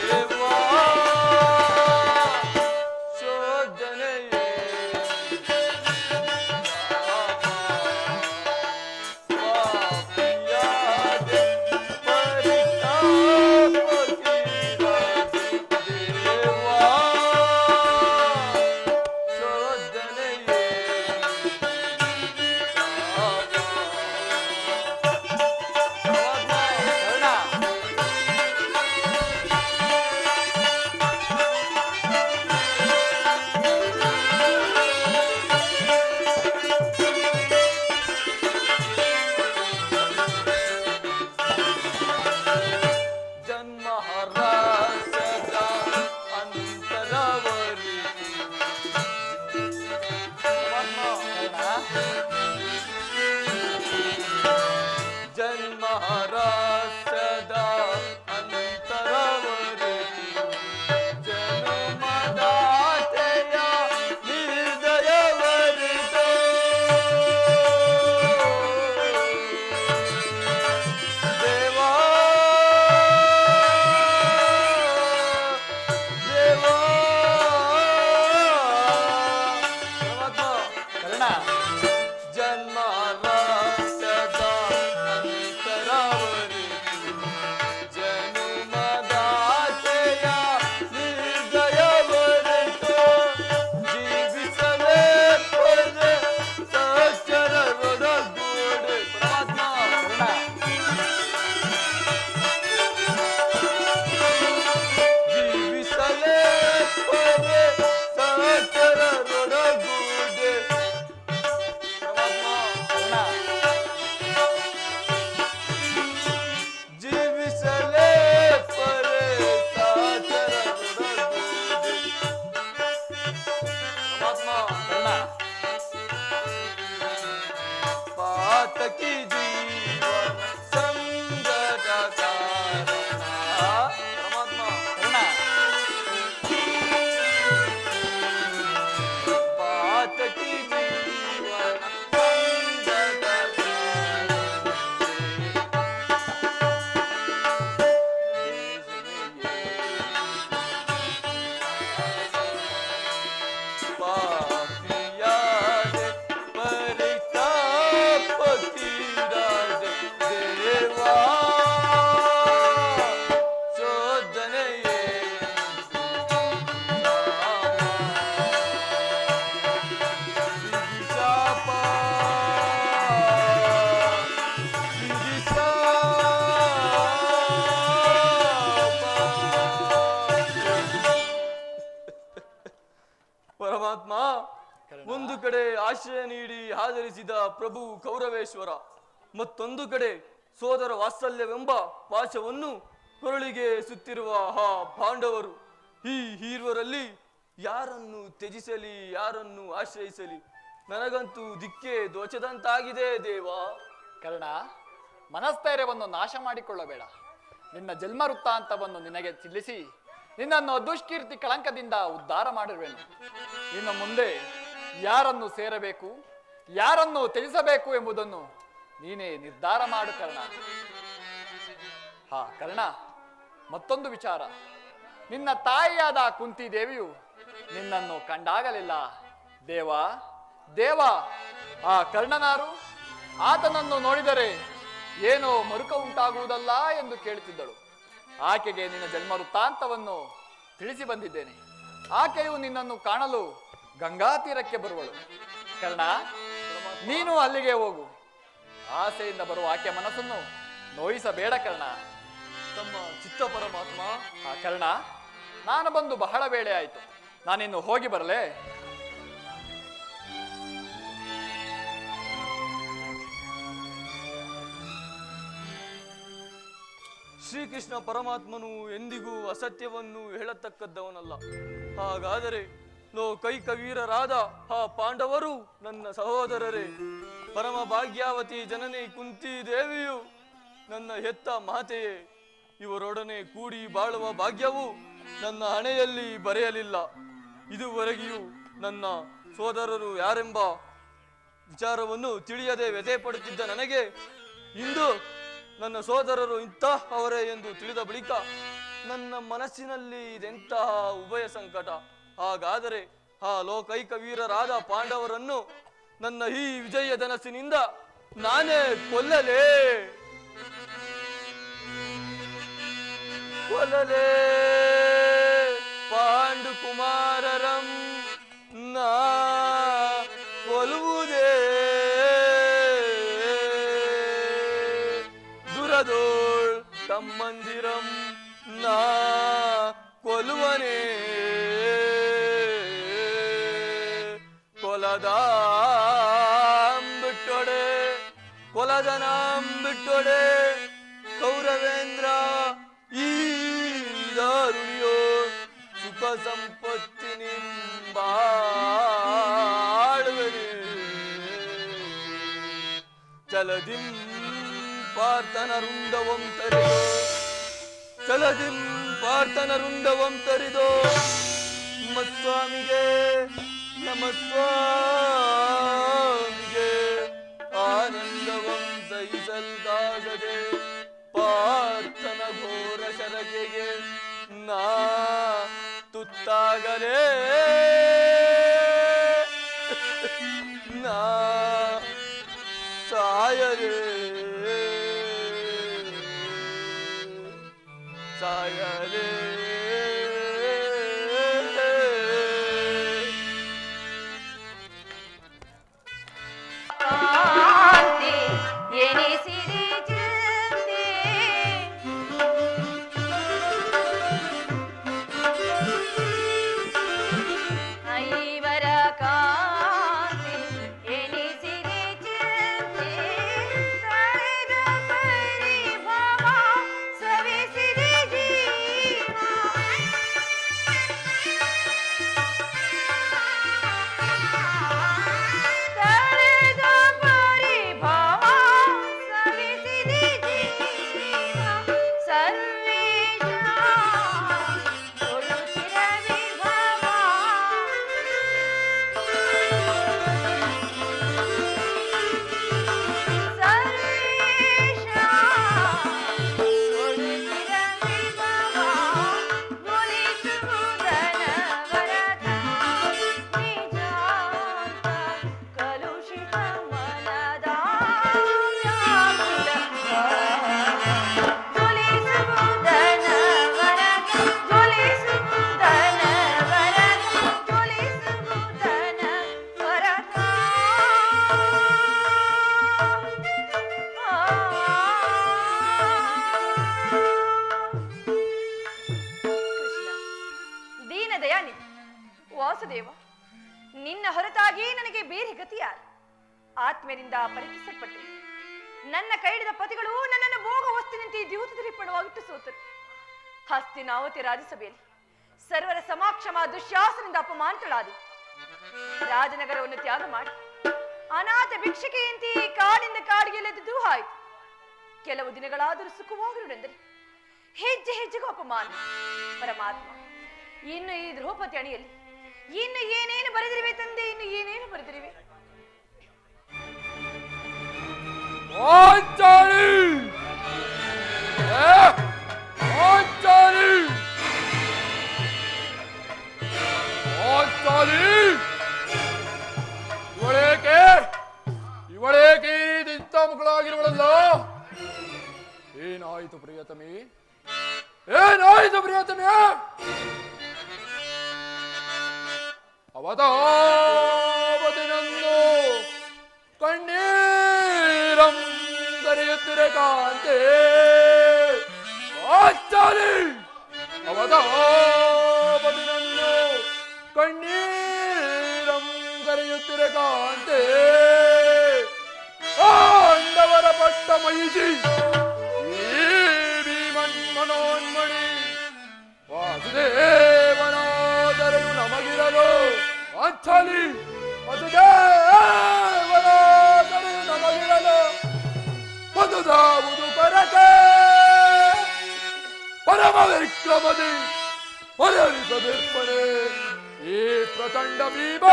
ದೇವಾ ಶೋಧನೆಯೇ ಪಾಪಿಯಾದೆ ಪರಿತಾಪಕ್ಕಿರಾದೆ ದೇವಾ ಶೋಧನೆಯೇ ಜನ್ಮಹರಾಸದ ಅಂತರವರಿ ಜನ್ಮಹರಾಸದ ಅಂತರವರಿ ಜನುಮದಾತೆಯ ನಿರ್ದಯವರಿತು ದೇವಾ ದೇವಾ ಕರ್ಣ ಜನ್ಮರಾಸದ ಅಂತರವರಿ ಜನುಮದಾತೆಯ ನಿರ್ದಯವರಿತು ಜೀವಿಸಲೇ ಪದೆ ಸಹಚರರೊಡಗೂಡಿ ಪರಮಾತ್ಮ ಜೀವಿಸಲೇ ಪದೆ ಸಹಚರರೊಡಗೂಡಿ ಪರಮಾತ್ಮ ಜೀವಿಸಲೇ ಪರೆ ಸಹಚರರೊಡಗೂಡಿ ಪರಮಾತ್ಮ ಪಾತಕಿ ಜೀವನ ಸಂಗತ ಕಾರಣ ಪರಮಾತ್ಮ ಪಾತಕಿ ಜೀವನ ಸಂಗತ ಪಾಪಿಯಾದೆ ಪರಿತಾಪಕ್ಕಿರಾದೆ ದೇವಾ ಶೋಧನೆಯೇ ವಿಧಿಶಾಪ ಪರಮಾತ್ಮ ಒಂದು ಕಡೆ ಆಶ್ರಯ ನೀಡಿ ಆಧರಿಸಿದ ಪ್ರಭು ಕೌರವೇಶ್ವರ, ಮತ್ತೊಂದು ಕಡೆ ಸೋದರ ವಾತ್ಸಲ್ಯವೆಂಬ ಪಾಶವನ್ನು ಕೊರಳಿಗೆ ಸುತ್ತಿರುವ ಆ ಪಾಂಡವರು. ಈ ಈರ್ವರಲ್ಲಿ ಯಾರನ್ನು ತ್ಯಜಿಸಲಿ, ಯಾರನ್ನು ಆಶ್ರಯಿಸಲಿ, ನನಗಂತೂ ದಿಕ್ಕೇ ದೋಚದಂತಾಗಿದೆ ದೇವಾ. ಕರ್ಣ, ಮನಸ್ಥೈರ್ಯವನ್ನು ನಾಶ ಮಾಡಿಕೊಳ್ಳಬೇಡ. ನಿನ್ನ ಜನ್ಮ ವೃತ್ತಾಂತವನ್ನು ನಿನಗೆ ತಿಳಿಸಿ ನಿನ್ನನ್ನು ದುಷ್ಕೀರ್ತಿ ಕಳಂಕದಿಂದ ಉದ್ಧಾರ ಮಾಡಿರುವೆನು. ಇನ್ನು ಮುಂದೆ ಯಾರನ್ನು ಸೇರಬೇಕು, ಯಾರನ್ನು ತ್ಯಜಿಸಬೇಕು ಎಂಬುದನ್ನು ನೀನೇ ನಿರ್ಧಾರ ಮಾಡು ಕರ್ಣ. ಕರ್ಣ, ಮತ್ತೊಂದು ವಿಚಾರ. ನಿನ್ನ ತಾಯಿಯಾದ ಕುಂತಿ ದೇವಿಯು ನಿನ್ನನ್ನು ಕಂಡಾಗಲಿಲ್ಲ. ದೇವ ಆ ಕರ್ಣನಾರು, ಆತನನ್ನು ನೋಡಿದರೆ ಏನೋ ಮರುಕ ಉಂಟಾಗುವುದಲ್ಲ ಎಂದು ಕೇಳುತ್ತಿದ್ದಳು. ಆಕೆಗೆ ನಿನ್ನ ಜನ್ಮ ವೃತ್ತಾಂತವನ್ನು ತಿಳಿಸಿ ಬಂದಿದ್ದೇನೆ. ಆಕೆಯು ನಿನ್ನನ್ನು ಕಾಣಲು ಗಂಗಾ ತೀರಕ್ಕೆ ಬರುವಳು. ಕರ್ಣ, ನೀನು ಅಲ್ಲಿಗೆ ಹೋಗು. ಆಸೆಯಿಂದ ಬರುವ ಆಕೆ ಮನಸ್ಸನ್ನು ನೋಯಿಸಬೇಡ ಕರ್ಣ. ತಮ್ಮ ಚಿತ್ತ ಪರಮಾತ್ಮ. ಕರ್ಣ, ನಾನು ಬಂದು ಬಹಳ ವೇಳೆ ಆಯಿತು. ನಾನಿನ್ನು ಹೋಗಿ ಬರಲೇ? ಶ್ರೀಕೃಷ್ಣ ಪರಮಾತ್ಮನು ಎಂದಿಗೂ ಅಸತ್ಯವನ್ನು ಹೇಳತಕ್ಕದ್ದವನಲ್ಲ. ಹಾಗಾದರೆ ಲೋಕೈಕ ವೀರರಾದ ಆ ಪಾಂಡವರು ನನ್ನ ಸಹೋದರರೇ. ಪರಮ ಭಾಗ್ಯಾವತಿ ಜನನಿ ಕುಂತಿ ದೇವಿಯು ನನ್ನ ಹೆತ್ತ ಮಾತೆಯೇ. ಇವರೊಡನೆ ಕೂಡಿ ಬಾಳುವ ಭಾಗ್ಯವು ನನ್ನ ಹಣೆಯಲ್ಲಿ ಬರೆಯಲಿಲ್ಲ. ಇದುವರೆಗೆಯೂ ನನ್ನ ಸೋದರರು ಯಾರೆಂಬ ವಿಚಾರವನ್ನು ತಿಳಿಯದೆ ವ್ಯಥೆ ಪಡುತ್ತಿದ್ದ ನನಗೆ ಇಂದು ನನ್ನ ಸೋದರರು ಇಂತಹವರೇ ಎಂದು ತಿಳಿದ ಬಳಿಕ ನನ್ನ ಮನಸ್ಸಿನಲ್ಲಿ ಇದೆಂತಹ ಉಭಯ ಸಂಕಟ. ಹಾಗಾದರೆ ಆ ಲೋಕೈಕ ವೀರರಾದ ಪಾಂಡವರನ್ನು ನನ್ನ ಈ ವಿಜಯ ಧನಸ್ಸಿನಿಂದ ನಾನೇ ಕೊಲ್ಲಲೇ ಪಾಂಡು ಕುಮಾರರಂ ನಾ ಕೊಲ್ಲುವುದೇ ದುರದೋಳ್ ತಮ್ಮಂದಿರಂ ನಾ ಕೊಲ್ಲುವನೇ ಕೊಲದನಾಂಬಿಟ್ಟೊಡೆ ಕೌರವೇಂದ್ರ ಈ ದಾರುಣಿಯೋ ಸುಖ ಸಂಪತ್ತಿನಿಂಬಾಳುವನೆ ಚಲದಿಂ ಪಾರ್ಥನರುಂಡವಂ ತರಿದೋ ನಮಸ್ವಾಮಿಗೆ ಆನಂದವಂ ಸಹಿಸಲ್ದಾಗದೆ ಪಾರ್ಥನ ಘೋರ ಶರಕೆಗೆ ನಾ ತುತ್ತಾಗಲೇ ನಾ ಸಾಯಲೇ ವಾಸುದೇವ, ನಿನ್ನ ಹೊರತಾಗಿ ನನಗೆ ಬೇರೆ ಗತಿಯಾರ. ಆತ್ಮರಿಂದ ಪರೀಕ್ಷಿಸಲ್ಪಟ್ಟೆ. ನನ್ನ ಕೈಡಿದ ಪತಿಗಳು ನನ್ನನ್ನು ಭೋಗ ವಸ್ತುವಿನಂತೆ ದ್ಯೂತದಲ್ಲಿ ಪಡುವಾಗಿಟ್ಟು ಸೋತರು. ಹಸ್ತಿನಾವತಿ ರಾಜಸಭೆಯಲ್ಲಿ ಸರ್ವರ ಸಮಾಕ್ಷಮ ದುಶ್ಯಾಸನಿಂದ ಅಪಮಾನಿತಳಾದಿ. ರಾಜನಗರವನ್ನು ತ್ಯಾಗ ಮಾಡಿ ಅನಾಥ ಭಿಕ್ಷಕೆಯಂತೆ ಕಾಡಿಂದ ಕಾಡಿಗೆ ಎಲೆದು ಆಯಿತು. ಕೆಲವು ದಿನಗಳಾದರೂ ಸುಖವಾಗಿರುವುದೆಂದರೆ ಹೆಜ್ಜೆ ಹೆಜ್ಜೆಗೂ ಅಪಮಾನ. ಪರಮಾತ್ಮ, ಇನ್ನು ಈ ದ್ರೌಪದಿ ಅಣಿಯಲ್ಲಿ ಇನ್ನು ಏನೇನು ಬರೆದಿರುವೆ ತಂದೆ, ಇನ್ನು ಏನೇನು ಬರೆದಿರುವೆ? ಇವಳೇಕೆ ಇಂಥ ಮಕ್ಕಳಾಗಿರುವಳಲ್ಲ? ಏನಾಯಿತು ಪ್ರಿಯತಮಿ? ಏನಾಯಿತು ಪ್ರಿಯತಮಿ? ಅವತಾವತಿನಂದು ಕಣ್ಣೀರಂ ಕರೆಯುತ್ತಿರೆ ಕಾಂತೆ. ಅವತಾವತಿನಂದು ಕಣ್ಣೀರಂ ಕರೆಯುತ್ತಿರೆ ಕಾಂತೆ. ಪಾಂಡವರ ಪಟ್ಟ ಮಹಿಷಿ ಈ ಭೀಮನ್ಮನೋನ್ಮಣಿ ವಾಸುದೇವನಾದರೆಯು ನಮಗಿರಲು ವಾಂಛಾಲಿ. ವಸುದೇವನಾದರೆಯು ನಮಗಿರಲು ಮಧುದಾವುದು ಪರಕೆ ಪರಮ ವಿಕ್ರಮದಿ ಪರಿಹರಿಸಬೇರ್ಪಣೆ. ಈ ಪ್ರಚಂಡ ಭೀಮ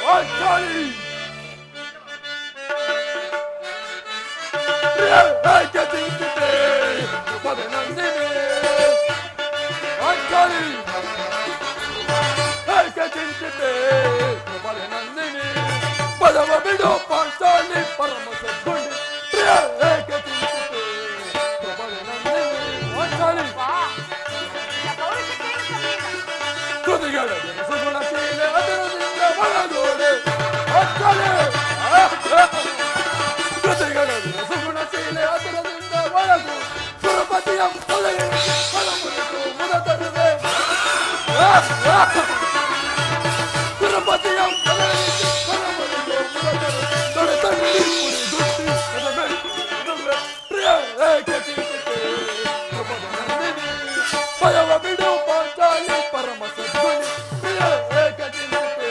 ಪಾಂಚಾಲಿ ಏಕೆ ಚಿಂತಿತೆ ದ್ರುಪದ ನಂದಿನಿ ಪಾಂಚಾಲಿ ಏಕೆ ಚಿಂತಿತೆ ದ್ರುಪದ ನಂದಿನಿ ಪದವ ಬಿಡು ಪಾಂಚಾಲಿ ಪರಮ ಸದ್ಗುಣಿ ಪ್ರಿಯ ಏಕೆ ಚಿಂತಿತೆ ದ್ರುಪದ ನಂದಿನಿ ಪಾಂಚಾಲಿ ಕೃತಿಗಳ ಸುಗುಣಶೀಲೆ ಅದರದಿಂದ ಒಳಗೋಡೆ ಪಾಂಚಾಲಿ ಕೃತಿಗಳ ಸುಗುಣಶೀಲೆ ಅದರದಿಂದ ಒಳಗು ಸುರಪತಿಯ ಮುದ ತರುವೆ ಸುರಪತಿಯ ಪದವ ಬಿಡು ಪಾಂಚಾಲಿ ಪರಮ ಸದ್ಗುಣಿ ಪ್ರಿಯ ಏಕ ಚಿಂತಿತೆ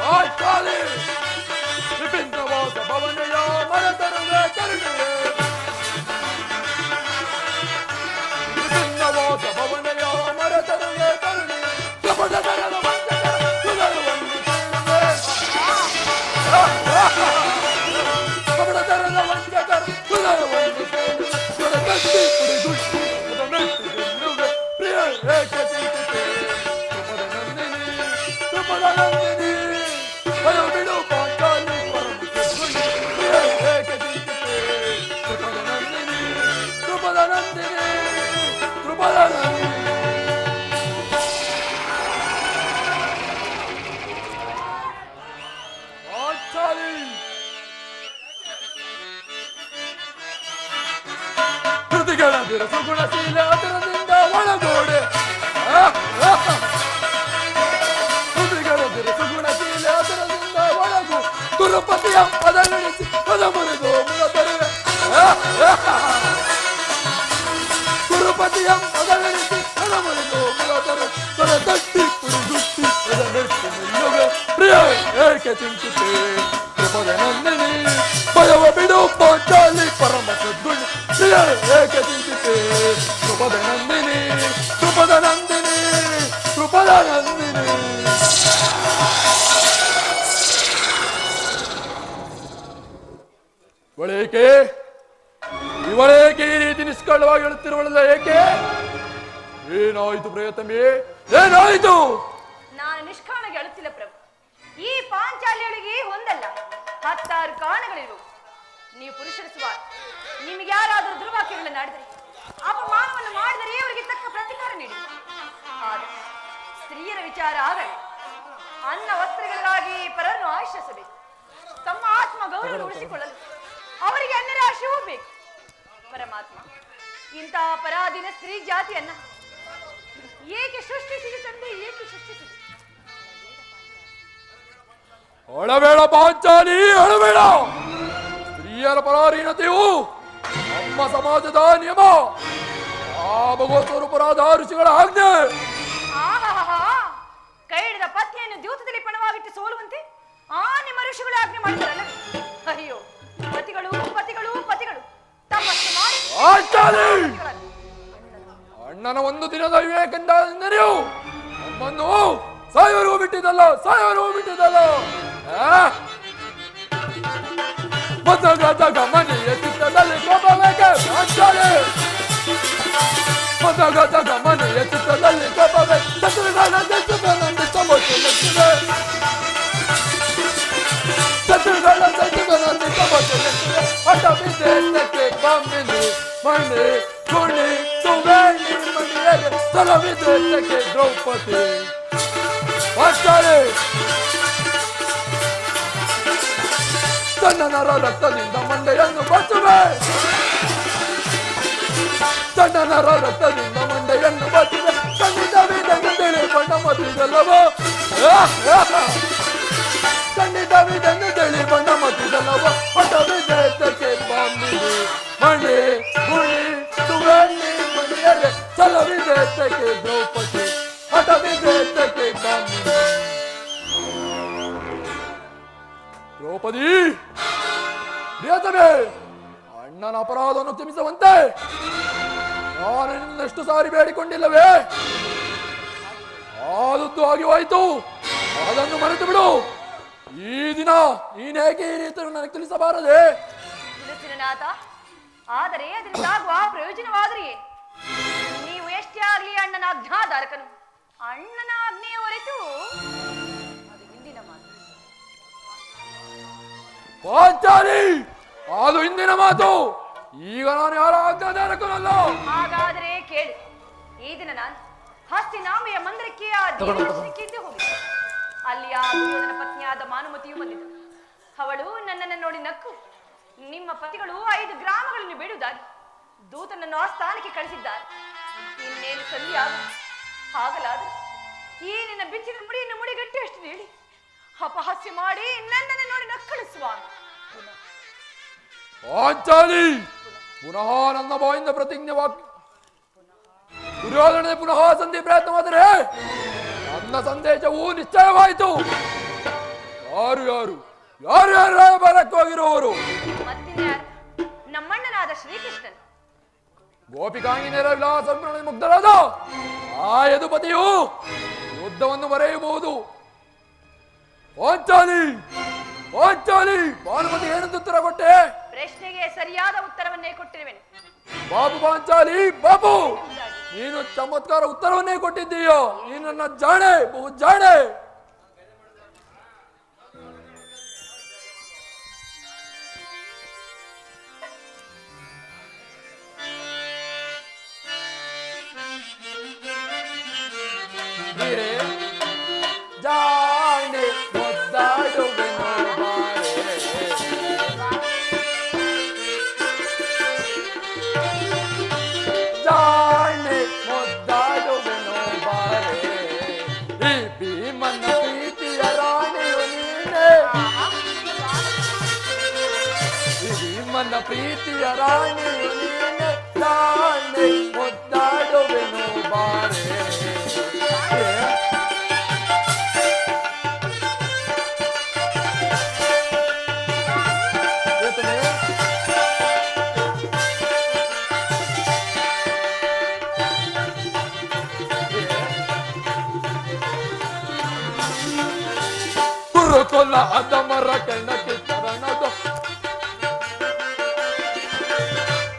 ಪಾಂಚಾಲಿ ವಿಭಿನ್ನವಾದ ಭವನೆಯ ಮರತರುವೆ ಕರುಣೆ ವಿಭಿನ್ನವಾದ ಭವನೆಯ ಮರತರುವೆ ಕರುಣೆ ಕಪಟ ತರದ ವಂಚಕರ ಸುಧರವನ್ನು ಕೇಳುವೆ ಕಪಟ ತರದ ವಂಚಕರ ಸುಧರವನ್ನು ಕೇಳುವೆ ಸುರತತ್ತಿ ಪುಡಿ ದುಷ್ಟಿ ಮೆಟ್ಟಿ ಗೆಲ್ಲುವೆ ಪ್ರಿಯ ಏಕ ಚಿಂತಿತೆ ದ್ರುಪದ ನಂದಿನಿ ಭಯ ಬಿಡು ಪಾಂಚಾಲಿ ಪರಮ ಸದ್ಗುಣಿ ಪ್ರಿಯ ಏಕ ಚಿಂತಿತೆ ದ್ರುಪದ ನಂದಿನಿ ದ್ರುಪದ ನಂದಿನಿ ದ್ರುಪದ ನಂದಿನಿ ಪಾಂಚಾಲಿ ಕೃತಿಗಳ ಸುಗುಣಶೀಲ ಅದರದಿಂದ ಒಳಗೋಡೆ ಕೃತಿಗಳ ಸುಗುಣಶೀಲ ಅದರದಿಂದ ಒಳಗು ಗುರುಪತಿಯ ಪದಗಳಿಸಿ ಪದ ಮುರಿದು ಮುದ ತರುವೆ ಗುರುಪತಿಯ ಪದಗಳಿಸಿ ಪದ ಮುರಿದು ಮುದ ತರು ಸ್ವರ ತಟ್ಟಿ ಪುರಿ ದುಷ್ಟಿ ಪದ ಮೆಟ್ಟಿ ನಿಲ್ಲುವೆ ಪ್ರಿಯ ಏಕೆ ಚಿಂತಿತೆ ದ್ರುಪದ ನಂದಿನಿ ಭಯವ ಬಿಡು ಪಾಂಚಾಲಿ ಪರಮ ಸದ್ಗುಣಿ ಪ್ರಿಯ ಏಕೆ ಚಿಂತಿತೆ ದ್ರುಪದ ನಂದಿನಿ ದ್ರುಪದ ನಂದಿನಿ ದ್ರುಪದ ನಂದಿನಿ ಇವಳೇಕೆ ಇವಳೇಕೆ ಈ ರೀತಿ ನಿಷ್ಕಳ್ಳವಾಗಿ ಹೇಳುತ್ತಿರುವಳಲ್ಲ ಏಕೆ ಏನಾಯಿತು ಪ್ರಿಯತಮೆ ಏನಾಯಿತು ನಾನು ನಿಷ್ಕಾರಣಗೆ ಅಳುತ್ತಿಲ್ಲ ಪ್ರಭು. ಈ ಪಾಂಚಾಲಿಯೊಳಗೆ ಒಂದಲ್ಲ 10 ಕಾರಣಗಳಿರು. ನೀವು ಪುರುಷರ ಸ್ವಾರ್ ನಿಮಗೆ ಯಾರಾದರೂ ದುರ್ವಾಕ್ಯಗಳನ್ನು ಆಡಿದರೆ ಅಪಮಾನವನ್ನು ಮಾಡಿದರೆ ಅವರಿಗೆ ತಕ್ಕ ಪ್ರತಿಕಾರ ನೀಡಿ. ಆದರೆ ಸ್ತ್ರೀಯರ ವಿಚಾರ ಆಗಲಿ. ಅನ್ನ ವಸ್ತ್ರಗಳಿಗಾಗಿ ಪರರನ್ನು ಆಶ್ರಯಿಸಬೇಕು. ತಮ್ಮ ಆತ್ಮ ಗೌರವ ಉಳಿಸಿಕೊಳ್ಳಲು ಅವರಿಗೆ ಅನ್ಯರ ಆಶಯವೂ ಬೇಕು. ಪರಮಾತ್ಮ ಇಂತಹ ಪರಾಧೀನ ಸ್ತ್ರೀ ಜಾತಿಯನ್ನ ಏಕೆ ಸೃಷ್ಟಿಸಿದೆ ತಂದೆ, ಏಕೆ ಸೃಷ್ಟಿಸಿದೆ? ಅಳಬೇಡ ಪಾಂಚಾಲಿ, ಅಳಬೇಡ. ಸ್ತ್ರೀಯರ ಪರಾಧೀನತೆಯು ನಮ್ಮ ಸಮಾಜದ ನಿಯಮ. ಆ ಭಗವತ್ ಸ್ವರೂಪರಾದ ಋಷಿಗಳ ಆಜ್ಞೆ. ಆಹಾಹಾ, ಕೈ ಹಿಡಿದ ಪತ್ನಿಯನ್ನು ದ್ಯೂತದಲ್ಲಿ ಪಣವಾಗಿಟ್ಟು ಸೋಲುವಂತೆ ನಿಮ್ಮ ಋಷಿಗಳು ಆಜ್ಞೆ ಮಾಡಿದರಲ್ಲ. ಅಯ್ಯೋ, ಪತಿಗಳು ಪತಿಗಳು ಪತಿಗಳು ತಪಸ್ಸು ಮಾಡಿ ಅಣ್ಣನ ಒಂದು ದಿನದ ವಿವೇಕಂದರಿಯು ನಮ್ಮನ್ನು ಸಾಯೋರು ಬಿಟ್ಟಿದ್ದಲ್ಲ, ಸಾಯೋರು ಬಿಟ್ಟಿದ್ದಲ್ಲ. ಮತಗತ ಗಮನೆಯ ಚಿತ್ತದಲ್ಲಿ ಕೋಪವೇಕೆ ಪಾಂಚಾಲಿ, ಮತಗತ ಗಮನೆಯ ಚಿತ್ತದಲ್ಲಿ ಕೋಪವೇ ಶತ್ರುಗಳ ದೈತ್ಯನಂತೆ ಸಮಸ್ಯೆ ಶತ್ರುಗಳ ದೈತ್ಯನಂತೆ ಸಮಸ್ಯೆ ಹಠ ವಿದೇಶಕ್ಕೆ ಬಾಂಬಿನಿ ಮಣಿ ಗುಣಿ ಸುವೇಣಿ ಮಣಿಯರೆ ಸ್ಥಳ ವಿದೇಶಕ್ಕೆ ದ್ರೌಪದಿ ಪಾಂಚಾಲಿ. ಚಂದನರ ರಕ್ತದಿಂದ ಮಂಡೆಯನ್ನು ಬಚ್ಚುವೆ, ಚಂದನರ ರಕ್ತದಿಂದ ಮಂಡೆಯನ್ನು ಬಚ್ಚುವೆ. ಖಂಡಿತವಿದೆಂದು ಬಣ್ಣ ಮತ್ತಿದಲ್ಲವೋ, ಖಂಡಿತವಿದೆಂದು ತಿಳಿ ಬಣ್ಣ ಮತ್ತಿದಲ್ಲವೋ. ಹಠ ವಿದೇಶಕ್ಕೆ ಬಾಂಬಿನಿ ಮಣಿ ಗುಣಿ ಸುವೇಣಿ ಮಣಿಯರೆ ಸ್ಥಳ ವಿದೇಶಕ್ಕೆ ದ್ರೌಪದಿ ಹಠ ವಿದೇಶಕ್ಕೆ ಬಾಂಬಿನಿ. ದ್ರೌಪದಿ ಪ್ರಿಯತಮೆ, ಅಣ್ಣನ ಅಪರಾಧವನ್ನು ಕ್ಷಮಿಸುವಂತೆ ನಾನು ನಿನ್ನಷ್ಟು ಸಾರಿ ಬೇಡಿಕೊಂಡಿಲ್ಲವೇ? ಆದದ್ದು ಆಗಿ ಹೋಯಿತು, ಅದನ್ನು ಮರೆತು ಬಿಡು. ಈ ದಿನ ನೀನೇಕೆ ಈ ರೀತಿ ನನಗೆ ತಿಳಿಸಬಾರದೆ? ತುಳಸಿನಾಥ, ಆದರೆ ಅದರಿಂದಾಗುವ ಪ್ರಯೋಜನವಾದರೆ ನೀವು ಎಷ್ಟೇ ಆಗಲಿ ಅಣ್ಣನ ಆಜ್ಞಾಧಾರಕನು. ಅಣ್ಣನ ಆಜ್ಞೆಯ ಹೊರತು ಅದು ಹಿಂದಿನ ಮಾತು. ಪಾಂಚಾಲಿ, ಅದು ಹಿಂದಿನ ಮಾತು. ಈಗ ನಾನು ಯಾರ ಆಜ್ಞಾಧಾರಕನಲ್ಲ. ಹಾಗಾದರೆ ಕೇಳು, ಈ ದಿನ ನಾನು ಹಸ್ತಿನಾಮೆಯ ಮಂದಿರಕ್ಕೆ ಆ ದೇವದರ್ಶನಕ್ಕಿಂತ ಹೋಗಿದ್ದೆ. ಅಲ್ಲಿ ಆ ದುರ್ಯೋಧನ ಪತ್ನಿಯಾದ ಮಾನುಮತಿಯು ಬಂದಿದ್ದಳು. ಅವಳು ನನ್ನನ್ನು ನೋಡಿ ನಕ್ಕು, ನಿಮ್ಮ ಪತಿಗಳು 5 ಗ್ರಾಮಗಳನ್ನು ಬಿಡುವುದಾಗಿ ದೂತನನ್ನು ಆ ಸ್ಥಾನಕ್ಕೆ ಕಳಿಸಿದ್ದಾರೆ. ಇನ್ನೇನು ಸಂಧಿಯಾಗ ಹಾಗಲಾದರೆ ಈ ನಿನ್ನ ಬಿಚ್ಚಿದ ಮುಡಿಯನ್ನು ಮುಡಿಗಟ್ಟಿ ಅಷ್ಟು ಹೇಳಿ ಅಪಹಾಸ್ಯ ಮಾಡಿ ನನ್ನನ್ನು ನೋಡಿ ನಕ್ಕಳು ಸ್ವಾಮಿ. ಪಾಂಚಾಲಿ, ಪುನಃ ನನ್ನ ಬಾಯಿಂದ ಪ್ರತಿಜ್ಞೆ ವಾಕ್ಯ ದುರ್ಯೋಧನ ಪುನಃ ಸಂಧಿ ಪ್ರಯತ್ನ ಮಾಡಿದರೆ ನನ್ನ ಸಂದೇಶವು ನಿಶ್ಚಯವಾಯಿತು. ಯಾರು ಯಾರು ಯಾರು ಯಾರು ರಾಯಭಾರಕ್ಕೆ ಹೋಗಿರುವವರು? ಮತ್ತಿನ್ಯಾರು? ನಮ್ಮಣ್ಣನಾದ ಶ್ರೀಕೃಷ್ಣನ್. ಗೋಪಿಕಾಂಗಿನಿಯರ ವಿಲಾಸ ಮುಗ್ಧರಾದ ಆ ಯದುಪತಿಯು ಯುದ್ಧವನ್ನು ಮರೆಯಬಹುದು. ಪಾಂಚಾಲಿ, ಪಾಂಚಾಲಿ, ಭಾನುಮತಿ ಏನಂತ ಉತ್ತರ ಕೊಟ್ಟೆ? ಪ್ರಶ್ನೆಗೆ ಸರಿಯಾದ ಉತ್ತರವನ್ನೇ ಕೊಟ್ಟಿರುವೆನು. ಬಾಬು ಪಾಂಚಾಲಿ, ಬಾಬು, ನೀನು ಚಮತ್ಕಾರ ಉತ್ತರವನ್ನೇ ಕೊಟ್ಟಿದ್ದೀಯೋ. ನೀನು ನನ್ನ ಜಾಣೆ, ಬಹು ಜಾಣೆ. ಜಾಣೆ ಮುದ್ದಾಡುವೆನು ಬಾರೆ, ಜಾಣೆ ಮುದ್ದಾಡುವೆನು ಬಾರೆ, ಈ ಭೀಮನ ಪ್ರೀತಿಯ ರಾಣಿಯು ನೀನೆ, ಈ ಭೀಮನ ಪ್ರೀತಿಯ ರಾಣಿಯು ನೀನೆ, ಜಾಣೆ ಮುದ್ದಾಡುವೆನು ಬಾರೆ. ಕುರುಕುಲ ಅದಮರ ಕೆಣಕಿ ತರಣದು,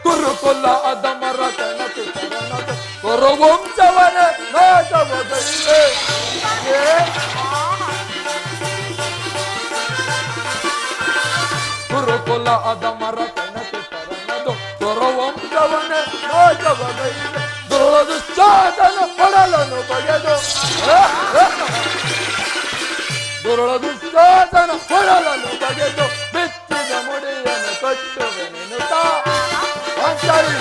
ಕುರುಕುಲ ಅದಮರ ಕೆಣಕಿ ತರಣದು, ಕುರುವಂಶವನ ನಾಶವಗೈವೆ. ಕುರುಕುಲ ಅದಮರ ಕೆಣಕಿ ತರಣದು, ಕುರುವಂಶವನ ನಾಶವಗೈವೆ. ದುರ್ದುಶ್ಚಾಸನ ಪಡಲನು ಬಗೆದು, ದುರುಳ ದುಶ್ಯಾಸನ ಹೊರಲನ್ನು ಬಗೆದು ಬಿಚ್ಚಿದ ಮುಡಿಯನ್ನು ಕಟ್ಟುವೆನೆನುತ್ತ. ಪಾಂಚಾಲಿ,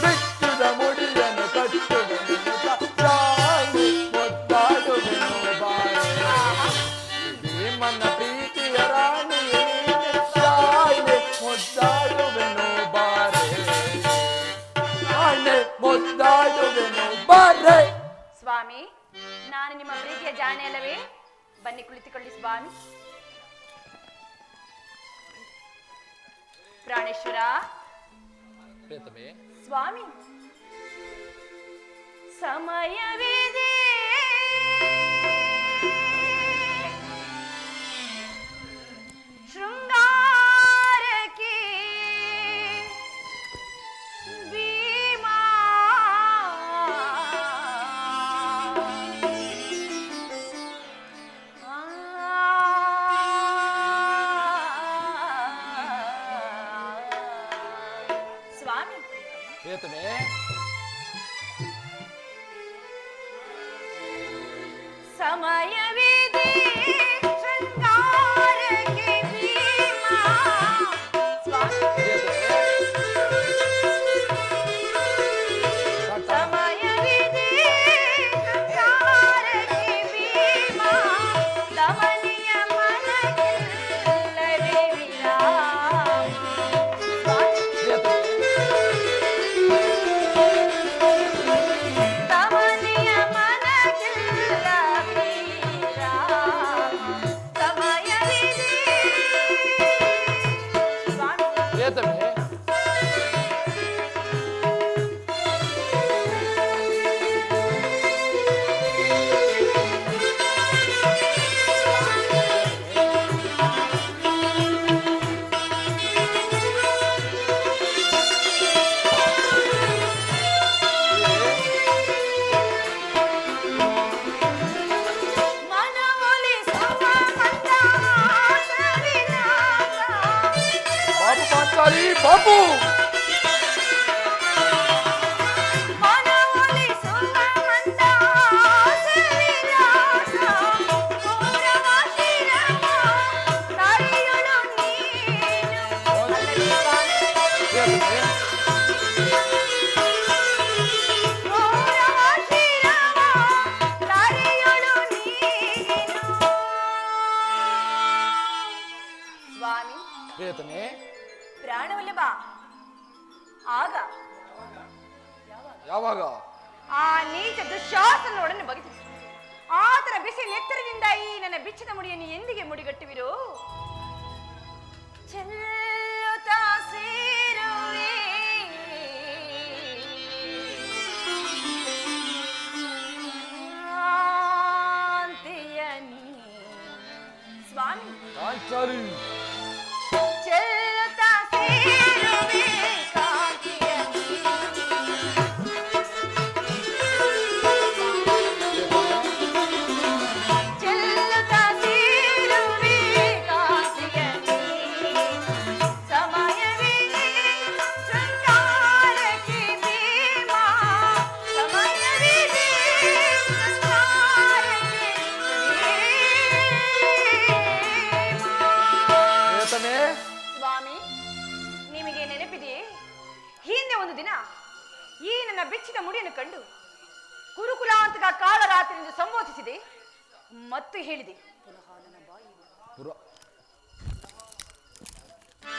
ಬಿಚ್ಚಿದ ಮುಡಿಯನ್ನು ಕಟ್ಟುವೆನೆನುತ್ತ, ಜಾಣೆ ಮುದ್ದಾಡುವೆನು ಬಾರೆ, ಭೀಮನ ಪ್ರೀತಿಯ ರಾಣಿಯು ನೀನೆ, ಜಾಣೆ ಮುದ್ದಾಡುವೆನು ಬಾರೆ, ಜಾಣೆ ಮುದ್ದಾಡುವೆನು ಬಾರೆ. ಸ್ವಾಮಿ, ನಾನು ನಿಮ್ಮ ಪ್ರೀತಿಯ ಜಾಣೆ ಅಲ್ಲವೇ? ಬನ್ನಿ ಕುಳಿತುಕೊಳ್ಳಿ ಸ್ವಾಮಿ. ಪ್ರಾಣೇಶ್ವರ ಸ್ವಾಮಿ, ಸಮಯವಿದೆ ಶೃಂಗಾರಕ್ಕೆ ಭೀಮಾ, ಸ್ವಾಮಿ. ಸಮಯವಿದೆ ಶೃಂಗಾರಕ್ಕೆ ಭೀಮಾ, ಸ್ವಾಮಿ. ಸಮಯವಿದೆ ಶೃಂಗಾರಕ್ಕೆ ಭೀಮಾ, ದಮನಿಯ ಮನಕ್ಕಿಲ್ಲವೇ ವಿರಾಮ, ಸ್ವಾಮಿ. ದಮನಿಯ ಮನಕ್ಕಿಲ್ಲವೇ ವಿರಾಮ, ಸಮಯವಿದೆ ಪಾಂಚಾಲಿ ಬಾಪು. ಸ್ವಾಮಿ ಪ್ರಿಯತಮೆ, ಪ್ರಾಣವಲ್ಲಭ ಆಗ ಯಾವಾಗ ಆ ನೀಚ ದುಶ್ಯಾಸನೊಡನೆ ಬಗೆದು ಆತನ ಬಿಸಿ ನೆತ್ತರದಿಂದ ಈ ನನ್ನ ಬಿಚ್ಚಿದ ಮುಡಿಯನ್ನು ಎಂದಿಗೆ ಮುಡಿಗಟ್ಟುವಿರೋ? ಚೆಲ್ಲುತ್ತಾ ಸೇರುವೆ ಕಾಂತಿಯ ನೀ. ಸ್ವಾಮಿ ಪಾಂಚಾಲಿ ಚೆಲ್ಲುತ್ತಾ ಸೇರುವೆ ಕಾಂತಿಯ ನೀ. ಚೆಲ್ಲುತ್ತಾ ಸೇರುವೆ ಕಾಂತಿಯ ನೀ. ಸಮಯವಿದೆ ಶೃಂಗಾರಕ್ಕೆ ಭೀಮ. ಸಮಯವಿದೆ ಶೃಂಗಾರಕ್ಕೆ ಭೀಮ. ಪ್ರಿಯತಮೆ, ಸ್ವಾಮಿ, ನಿಮಗೆ ನೆನಪಿದೆಯೇ? ಹಿಂದೆ ಒಂದು ದಿನ ಈ ನನ್ನ ಬೆಚ್ಚಿದ ಮುಡಿಯನ್ನು ಕಂಡು ಕುರುಕುಲಾಂತಕ ಕಾಳರಾತ್ರಿ ಎಂದು ಸಂಬೋಧಿಸಿದೆ ಮತ್ತು ಹೇಳಿದೆ,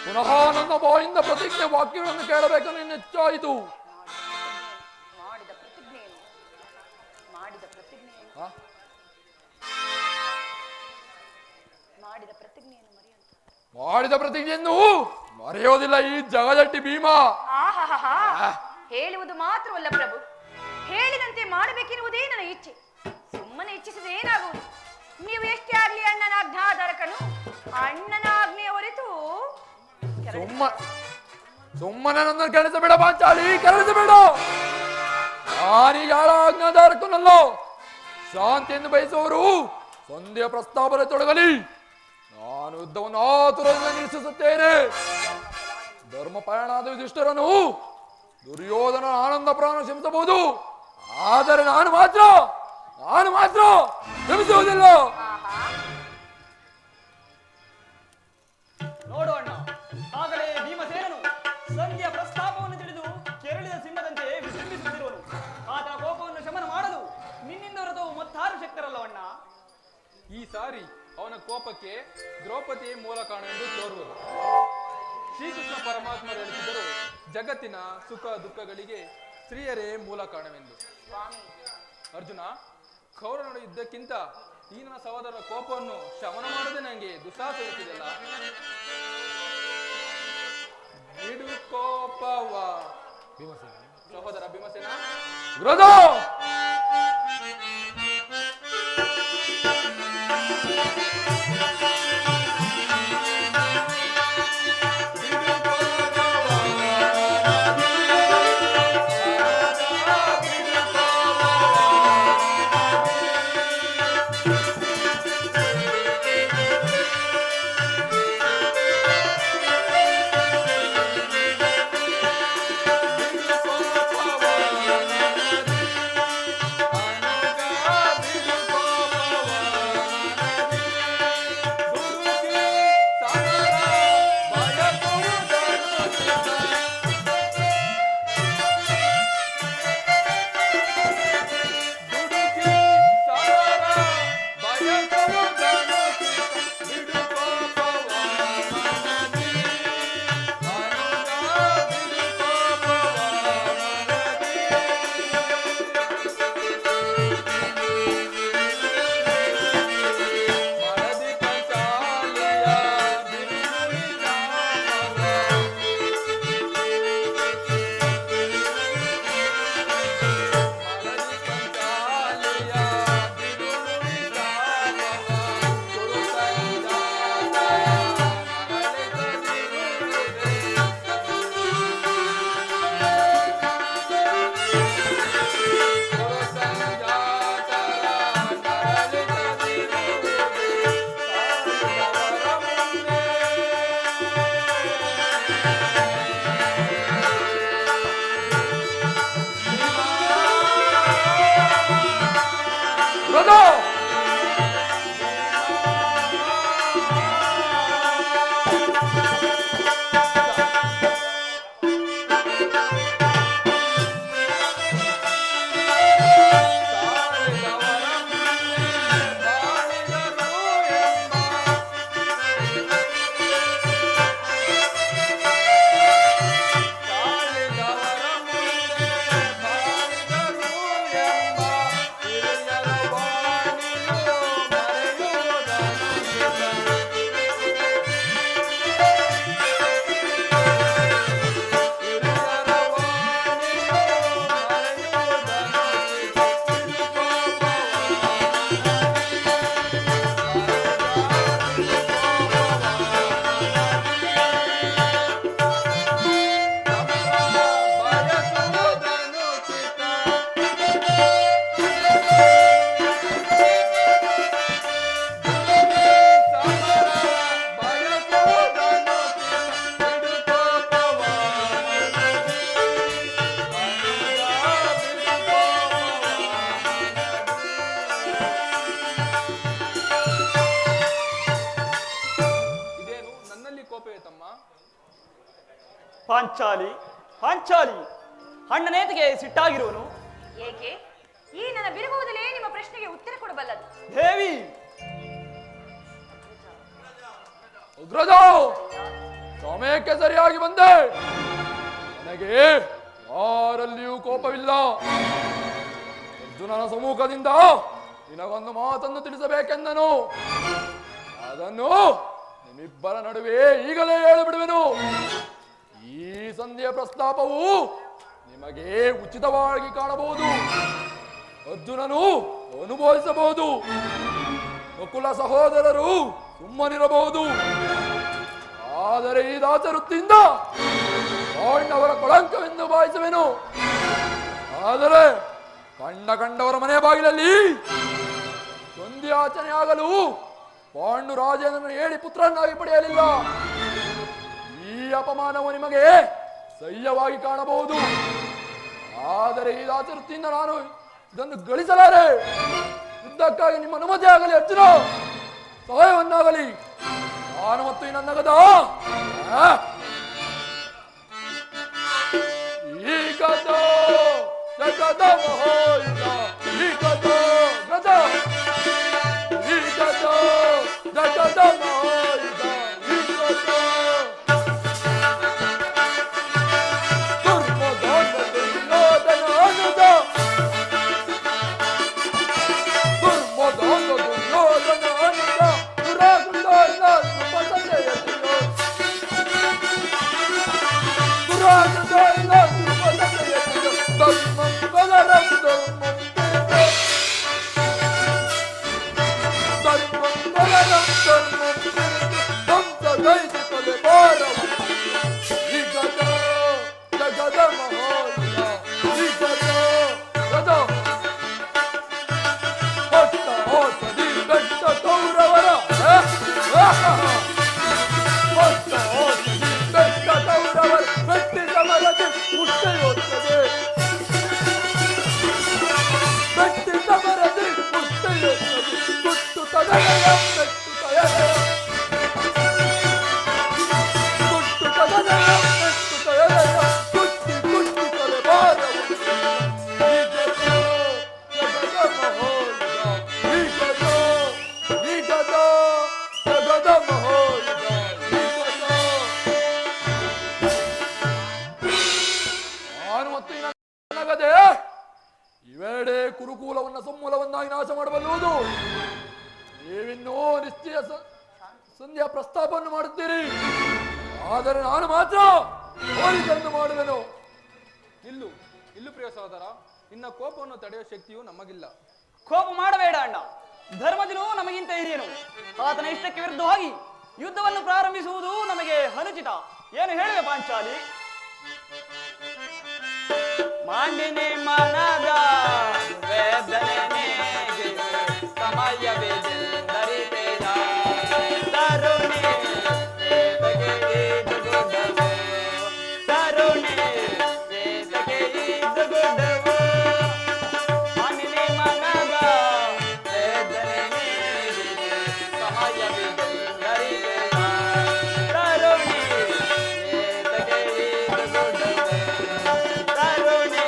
ಪುನಃ ನನ್ನ ಬಾಯಿಂದ ಪ್ರತಿಜ್ಞೆ ವಾಕ್ಯಗಳನ್ನು ಕೇಳಬೇಕನ್ನು ಇನ್ನೆಚ್ಚಾಯಿತು. ಮಾಡಿದ ಪ್ರತಿಜ್ಞೆಯನ್ನು ಮಾಡಿದ ಪ್ರತಿಜ್ಞೆಯನ್ನು ಆ? ಮಾಡಿದ ಪ್ರತಿಜ್ಞೆಯನ್ನು ಮರೆಯಂತ. ಮಾಡಿದ ಪ್ರತಿಜ್ಞೆಯನ್ನು ಮರೆಯೋದಿಲ್ಲ ಈ ಜಗದಟ್ಟಿ ಭೀಮ. ಆಹಾಹಾ, ಹೇಳುವುದು ಮಾತ್ರವಲ್ಲ ಪ್ರಭು, ಹೇಳಿದಂತೆ ಮಾಡಬೇಕೆನ್ನುವುದೇ ನನ್ನ ಇಚ್ಛೆ. ಸುಮ್ಮನೆ ಇಚ್ಛಿಸಿದ ಏನಾಗುವುದು? ನೀವು ಎಷ್ಟೇ ಆಗ್ಲಿ ಅಣ್ಣನ ಆಜ್ಞಾಧಾರಕನು. ಅಣ್ಣನ ಆಜ್ಞೆಯ ಹೊರತು ಸುಮ್ಮನೆ ನನ್ನ ಕೆಡಿಸಬೇಡ ಪಾಂಚಾಲಿ, ಕೆಡಿಸಬೇಡ. ನಾನೀಗ ಯಾರ ಆಜ್ಞಾಧಾರಕನಲ್ಲೋ. ಶಾಂತಿಯನ್ನು ಬಯಸುವವರು ಸಂಧಿಯ ಪ್ರಸ್ತಾಪನೆ ತೊಡಗಲಿ. ನಾನು ಯುದ್ಧವನ್ನು ಆತುರದಿಂದ ನಿಲ್ಲಿಸುತ್ತೇನೆ. ಧರ್ಮಪಯಣಾದ ಯುಧಿಷ್ಠಿರನು ದುರ್ಯೋಧನ ಆನಂದ ಪ್ರಾಣ ಕ್ಷಮಿಸಬಹುದು, ಆದರೆ ನಾನು ಮಾತ್ರ ಕ್ಷಮಿಸುವುದಿಲ್ಲ. ನೋಡೋಣ. ಆಗಲೇ ಭೀಮಸೇನನು ಸಂಧಿಯ ಪ್ರಸ್ತಾಪವನ್ನು ತಿಳಿದು ಕೆರಳಿದ ಸಿಂಹದಂತೆ ವಿಜೃಂಭಿಸುತ್ತಿರುವನು. ಆತನ ಕೋಪವನ್ನು ಶಮನ ಮಾಡಲು ನಿನ್ನಿಂದ ಹೊರತು ಮತ್ತಾರು ಶಕ್ತರಲ್ಲವಣ್ಣ. ಈ ಸಾರಿ ಅವನ ಕೋಪಕ್ಕೆ ದ್ರೌಪದಿ ಮೂಲ ಕಾರಣವೆಂದು ತೋರುವುದು. ಶ್ರೀಕೃಷ್ಣ ಪರಮಾತ್ಮರು ಹೇಳಿದರು, ಜಗತ್ತಿನ ಸುಖ ದುಃಖಗಳಿಗೆ ಸ್ತ್ರೀಯರೇ ಮೂಲ ಕಾರಣವೆಂದು. ಅರ್ಜುನ, ಕೌರವನ ಯುದ್ಧಕ್ಕಿಂತ ಈ ನನ್ನ ಸಹೋದರರ ಕೋಪವನ್ನು ಶಮನ ಮಾಡದೆ ನನಗೆ ದುಸ್ಸಾಹಸ ಎನಿಸಿದೆಯಲ್ಲ. ಬಿಡು ಕೋಪವ ಸಹೋದರ ಭೀಮಸೇನ. ವಿರೋಧ ಪಾಂಚಾಲಿ ಪಾಂಚಾಲಿ, ಅಣ್ಣನೇತಿಗೆ ಸಿಟ್ಟಾಗಿರುವನು ಏಕೆ? ಈ ನನ್ನ ಬಿರುಗುವುದಲೇ ನಿಮ್ಮ ಪ್ರಶ್ನೆಗೆ ಉತ್ತರ ಕೊಡಬಲ್ಲದು. ದೇವಿ. ಉಗ್ರಜ, ಸಮಯಕ್ಕೆ ಸರಿಯಾಗಿ ಬಂದೆ. ನನಗೆ ಯಾರಲ್ಲಿಯೂ ಕೋಪವಿಲ್ಲ. ಅರ್ಜುನನ ಸಮ್ಮುಖದಿಂದ ನಿನಗೊಂದು ಮಾತನ್ನು ತಿಳಿಸಬೇಕೆಂದನು. ಅದನ್ನು ನಿಮ್ಮಿಬ್ಬರ ನಡುವೆ ಈಗಲೇ ಹೇಳಿಬಿಡುವೆನು. ಈ ಸಂಧಿಯ ಪ್ರಸ್ತಾಪವು ನಿಮಗೆ ಉಚಿತವಾಗಿ ಕಾಣಬಹುದು. ಅರ್ಜುನನು ಅನುಭವಿಸಬಹುದು. ನಕುಲ ಸಹೋದರರು ಸುಮ್ಮನಿರಬಹುದು. ಆದರೆ ಈ ದಾಸವೃತ್ತಿಯಿಂದ ಪಾಂಡವರ ಕಳಂಕವೆಂದು ಭಾವಿಸುವೆನು. ಆದರೆ ಕಂಡವರ ಮನೆಯ ಬಾಗಿಲಲ್ಲಿ ಸಂಧ್ಯಾಚನೆ ಆಗಲು ಪಾಂಡು ರಾಜೇಂದ್ರನು ಹೇಳಿ ಪುತ್ರನಾಗಿ ಪಡೆಯಲಿಲ್ಲ. ಈ ಅಪಮಾನವು ನಿಮಗೆ ಸಹ್ಯವಾಗಿ ಕಾಣಬಹುದು. ಆದರೆ ಈ ದಾಸವೃತ್ತಿಯಿಂದ ನಾನು ಇದನ್ನು ಗಳಿಸಲಾರೆ. ಯುದ್ಧಕ್ಕಾಗಿ ನಿಮ್ಮ ಅನುಮತಿ ಆಗಲಿ ಅರ್ಜುನ, ಸಹಾಯವನ್ನಾಗಲಿ. ನಾನು ಮತ್ತು ಈ ನನ್ನ ಗದ ಈ ಗದ ಜಗದ ಮಹಾಯುಧ, ಈ ಗದ ಗದ, ಈ ಗದ ಜಗದ ಮಹಾಯುಧ, ಈ ಗದ ದುರ್ಮದನ ದುರ್ಯೋಧನ ಅನುಜ, ದುರ್ಮದನ ದುರ್ಯೋಧನ ಅನುಜ, ದುರಾಗುಂಡನ ನೃಪಸಂಜಯತಿಯೋ, ದುರಾಗುಂಡನ ನೃಪಸಂಜಯತಿಯೋ, ಧರ್ಮಂ ಬಲರಂ ಧರ್ಮಂ ತೇಜೋ, ಧರ್ಮಂ ಬಲರಂ ಧರ್ಮಂ ತೇಜೋ, ಧಂಸ ಗೈಸಿ ಕೊಲೆ ಭಾರವ, ಈ ಗದ ಜಗದ ಮಹಾಯುಧ, ಈ ಗದ ಗದ ಹೊತ್ತ ಹೋಸದಿ ಬೆಟ್ಟ ಕೌರವರ, ಹೊತ್ತ ಹೋಸದಿ ಬೆಟ್ಟ ಕೌರವರ ಬೆಟ್ಟಿ ಸಮರದಿ ಮುಷ್ಟಿಯೋತ್ತದೆ, ಬೆಟ್ಟಿ ಸಮರದಿ ಮುಷ್ಟಿಯೋತ್ತದೆ, ಗುಟ್ಟು ತದನಯ ಬೆಟ್ಟು ತಯನಯ, ಗುಟ್ಟು ತದನಯ ಬೆಟ್ಟು ತಯನಯ, ಗುಟ್ಟಿ ಗುಟ್ಟಿ ಕೊಲೆ ಭಾರವು, ಈ ಗದ ಜಗದ ಮಹಾಯುಧ, ಈ ಗದ, ಈ ಗದ ಜಗದ ಮಹಾಯುಧ, ಈ ಗದ. ನಾನು ಮತ್ತು ಈ ನನ್ನ ಗದೆ ಇವೆರಡೇ ಕುರುಕೂಲವನ್ನ ಸಮೂಲವನ್ನಾಗಿ ನಾಶ ಮಾಡಬಲ್ಲುವುದು. ನೀವಿನ್ನೂ ನಿಶ್ಚಯ ಸಂಧ್ಯಾ ಪ್ರಸ್ತಾಪವನ್ನು ಮಾಡುತ್ತೀರಿ. ಆದರೆ ನಾನು ಮಾತ್ರ ಹೋಲಿಕೆಯನ್ನು ಮಾಡುವೆನು. ನಿಲ್ಲು ನಿಲ್ಲು ಪ್ರಿಯ ಸಹೋದರ, ನಿನ್ನ ಕೋಪವನ್ನು ತಡೆಯುವ ಶಕ್ತಿಯು ನಮಗಿಲ್ಲ. ಕೋಪ ಮಾಡಬೇಡ ಅಣ್ಣ. ಧರ್ಮಜನು ನಮಗಿಂತ ಹಿರಿಯನು. ಆತನ ಇಷ್ಟಕ್ಕೆ ವಿರುದ್ಧವಾಗಿ ಯುದ್ಧವನ್ನು ಪ್ರಾರಂಭಿಸುವುದು ನಮಗೆ ಅನುಚಿತ. ಏನು ಹೇಳುವೆ ಪಾಂಚಾಲಿ? ಮಾಂಡಿನಿ ಮನದ ವೇದನೆ ಸಮಯವಿದರಿಪೇದ ತರುಣಿ ತರುಣಿ ಗುಡ್ಡವು ಮಾಂಡಿನಿ ಮನದ ವೇದನೆ ಸಮಯವಿದರಿಪೇದ ತರುಣಿ ಗುಡ್ಡವು ತರುಣಿ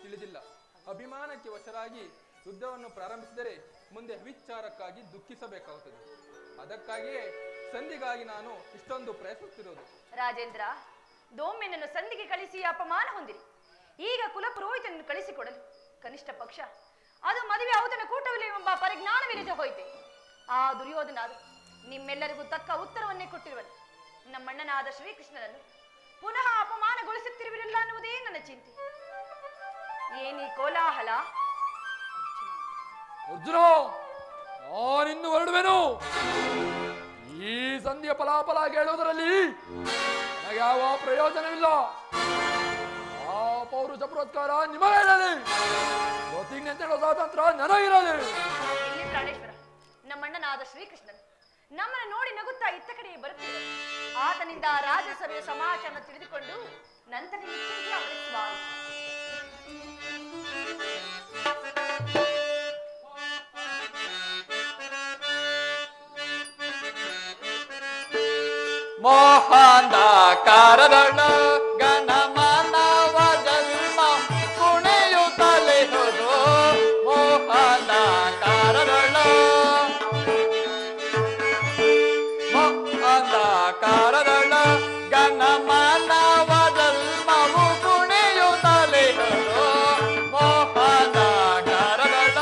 ತಿಳಿದಿಲ್ಲ. ಅಭಿಮಾನಕ್ಕೆ ವಶರಾಗಿ ಯುದ್ಧವನ್ನು ಪ್ರಾರಂಭಿಸಿದರೆ ಮುಂದೆ ವಿಚಾರಕ್ಕಾಗಿ ದುಃಖಿಸಬೇಕಾಗುತ್ತದೆ. ಅದಕ್ಕಾಗಿಯೇ ಸಂಧಿಗಾಗಿ ನಾನು ಇಷ್ಟೊಂದು ಪ್ರಯತ್ನಿಸುತ್ತಿರುವುದು. ರಾಜೇಂದ್ರ, ದೊಮ್ಮೆನನ್ನು ಸಂಧಿಗೆ ಕಳಿಸಿ ಅಪಮಾನ ಹೊಂದಿರಿ. ಈಗ ಕುಲಪುರೋಹಿತನನ್ನು ಕಳಿಸಿಕೊಡಲು ಕನಿಷ್ಠ ಪಕ್ಷ ಅದು ಮದುವೆ ಔತಣ ಕೂಟವಿಲ್ಲವೆಂಬ ಪರಿಜ್ಞಾನವಿಲ್ಲದೆ ಹೋಯಿತೆ. ಆ ದುರ್ಯೋಧನಾದ ನಿಮ್ಮೆಲ್ಲರಿಗೂ ತಕ್ಕ ಉತ್ತರವನ್ನೇ ಕೊಟ್ಟಿರುವನು. ನಮ್ಮಣ್ಣನಾದ ಶ್ರೀಕೃಷ್ಣನನ್ನು ಪುನಃ ಅಪಮಾನಗೊಳಿಸುತ್ತಿರುವಿರಲ್ಲ ಅನ್ನುವುದೇ ನನ್ನ ಚಿಂತೆ. ಏನಿ ಕೋಲಾಹಲ? ಅರ್ಜುನ, ನಾನಿನ್ನು ಹೊರಡುವೆನು. ಈ ಸಂಧಿಯ ಫಲಾಫಲ ಕೇಳುವುದರಲ್ಲಿ ನನಗೆ ಯಾವ ಪ್ರಯೋಜನವಿಲ್ಲ. ಆ ಪೌರುಷ ಪುರಸ್ಕಾರ ನಿಮಗಿರಲಿ, ಪ್ರತಿಜ್ಞೆ ಅಂತ ಹೇಳೋ ಸ್ವಾತಂತ್ರ್ಯ ನನಗಿರಲಿ. ಎಲ್ಲಿ ಪ್ರಾಣೇಶ್ವರ, ನಮ್ಮಣ್ಣನಾದ ಶ್ರೀಕೃಷ್ಣನ್ ನಮ್ಮನ್ನು ನೋಡಿ ನಗುತ್ತಾ ಇತ್ತ ಕಡೆ ಬರುತ್ತಿದ್ದ. ಆತನಿಂದ ರಾಜಸಭೆಯ ಸಮಾಚಾರ ತಿಳಿದುಕೊಂಡು ನಂತರ ನಿಶ್ಚಿಂತೆ ಅವರ ಸ್ವಾಮಿ. ಮೋಹಾಂಧಕಾರದೊಳ ಗಣಮಾನವ ಜನ್ಮ ಕುಣಿಯುತ್ತಲೇ ಹೋದು. ಮೋಹಾಂಧಕಾರದೊಳ ಗಣಮಾನವ ಜನ್ಮವು ಕುಣಿಯುತ್ತಲೇ ಹೋದು. ಮೋಹಾಂಧಕಾರದೊಳ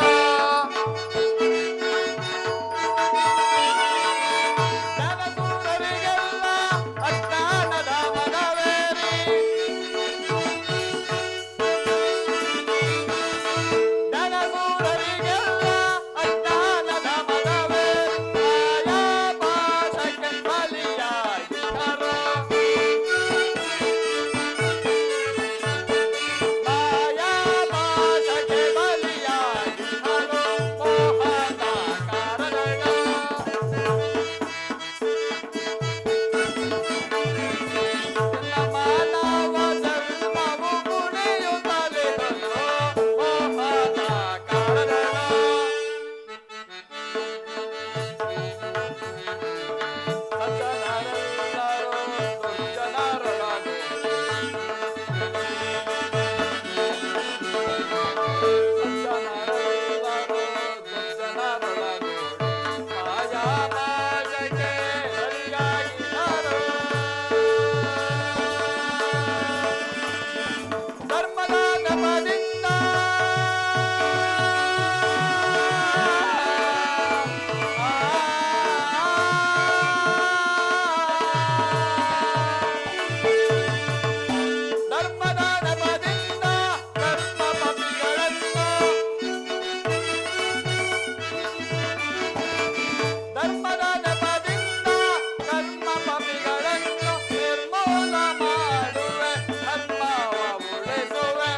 ಅಜ್ಞಾನದ ಮನವೇರಿ ಜನಸೂರರಿಗೆಲ್ಲ ಅಜ್ಞಾನದ ಮನವೇರಿ ಮಾಯಾ ಪಾಶಕ್ಕೆ ಬಲಿಯಾಗಿದ್ದರು. ಮಾಯಾ ಪಾಶಕ್ಕೆ ಬಲಿಯಾಗಿದ್ದರು. ಮೋಹನಕಾರರಣ ಮಾನವ ಜನ್ಮವು ಕುಣಿಯುತ್ತಲೇ ಬಂದು. ಮೋಹನಕಾರರಣ ಸಜ್ಜನರೆಲ್ಲರೂ ದುರ್ಜನರೊಳಗೆ ಮಾಯಾ ಮಾಯಕ್ಕೆ ಬಲಿಯಾಗಿದ್ದರು. ಧರ್ಮದ ನೆಪದಿಂದ ಧರ್ಮದ ನೆಪದಿಂದ ಧರ್ಮ ಪಪಿಗಳನ್ನು ಧರ್ಮದ ನೆಪದಿಂದ ಕರ್ಮ ಪಪಿಗಳನ್ನು ನಿರ್ಮೂಲ ಮಾಡುವೆ. ಧರ್ಮವ ಉಳಿಸುವೆ.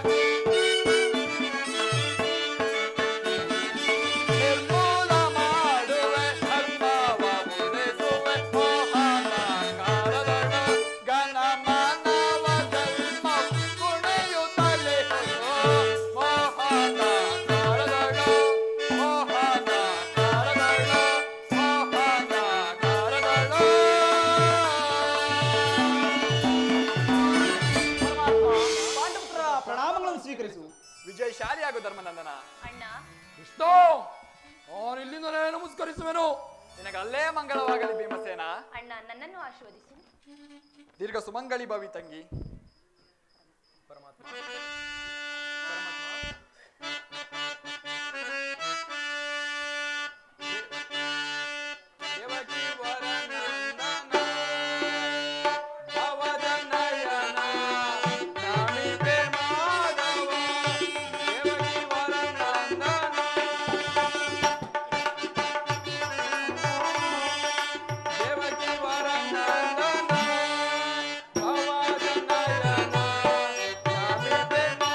ನಿರ್ಮೂಲ ಮಾಡುವೆ. ಧರ್ಮವ ಉಳಿಸುವೆ. ಮೋಹನಕಾರದೊಳ ಗಣಮಾನವ ಜನ್ಮ ಕುಣಿಯುತ್ತಲೇ ಹೋದು. ಮೋಹನಕಾರದೊಳ ಮೋಹನಕಾರದೊಳ ಮೋಹನಕಾರದೊಳ ಪಾಂಡವಪುತ್ರ ಪ್ರಣಾಮಗಳನ್ನು ಸ್ವೀಕರಿಸು. ವಿಜಯಶಾಲಿಯಾಗು ಧರ್ಮನಂದನ. ಅಣ್ಣ, ಕೃಷ್ಣ, ನಾನು ಇಲ್ಲಿಂದಲೇ ನಮಸ್ಕರಿಸುವೆನು. ನಿನಗಲ್ಲೇ ಮಂಗಳವಾಗಲಿ ಭೀಮಸೇನ. ಅಣ್ಣ ನನ್ನನ್ನು ಆಶೀರ್ವದಿಸಿ. ದೀರ್ಘ ಸುಮಂಗಲಿ ಭವಿ ತಂಗಿ. ಪರಮಾತ್ಮ ದೇವಕಿ ವರನಂದನ ಭವದನಯನ ನಮಿತೆ ಮಾಧವ. ದೇವಕಿ ವರನಂದನ ದೇವಕಿ ವರನಂದನ ಭವದನಯನ ನಮಿತೆ ಮಾಧವ.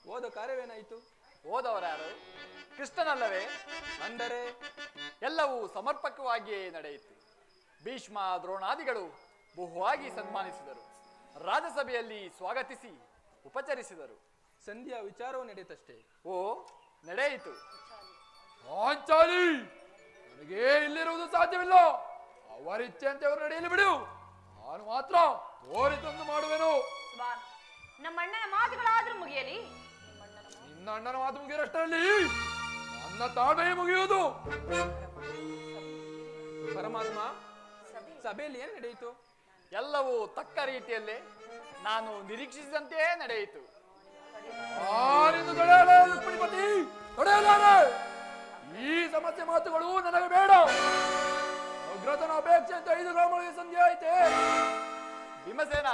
ಹೋದ ಕಾರ್ಯವೇನಾಯಿತು? ಹೋದವರ್ಯಾರು? ಕೃಷ್ಣನಲ್ಲವೇ? ಅಂದರೆ ಎಲ್ಲವೂ ಸಮರ್ಪಕವಾಗಿಯೇ ನಡೆಯಿತು. ಭೀಷ್ಮ ದ್ರೋಣಾದಿಗಳು ಬಹುವಾಗಿ ಸನ್ಮಾನಿಸಿದರು. ರಾಜಸಭೆಯಲ್ಲಿ ಸ್ವಾಗತಿಸಿ ಉಪಚರಿಸಿದರು. ಸಂಧಿಯ ವಿಚಾರವು ನಡೆಯಿತಷ್ಟೇ. ಓ, ನಡೆಯಿತು. ಪಾಂಚಾಲಿ, ನನಗೆ ಇಲ್ಲಿರುವುದು ಸಾಧ್ಯವಿಲ್ಲ. ಅವರಿಚ್ಛೆಯಂತೆ ಅವರು ನಡೆಯಲಿ ಬಿಡು. ನಾನು ಮಾತ್ರ ತೋರಿತಂದು ಮಾಡುವೆನು. ಸುಬಾನ್, ನಮ್ಮ ಅಣ್ಣನ ಮಾತುಗಳಾದ್ರೂ ಮುಗಿಯಲಿ. ನಿನ್ನ ಅಣ್ಣನ ಮಾತು ಮುಗಿಯರಷ್ಟರಲ್ಲಿ ನನ್ನ ತಾಳ್ಮೆಯೇ ಮುಗಿಯುವುದು. ಪರಮಾತ್ಮ, ಸಭೆಯಲ್ಲಿ ಏನು ನಡೆಯಿತು? ಎಲ್ಲವೂ ತಕ್ಕ ರೀತಿಯಲ್ಲೇ ನಾನು ನಿರೀಕ್ಷಿಸಿದಂತೆಯೇ ನಡೆಯಿತು. ಆರಿಂದ ತಡೆಯಲೇ ರುಕ್ಮಿಣಿಪತಿ, ತಡೆಯಲಾರೆ. ಈ ಸಮಸ್ಯೆ ಮಾತುಗಳು ನನಗೆ ಬೇಡ. ಅಗ್ರತನ ಅಪೇಕ್ಷೆ ಅಂತ 5 ಗ್ರಾಮಗಳಿಗೆ ಸಂಧಿ ಆಯ್ತೆ. ಭೀಮಸೇನ,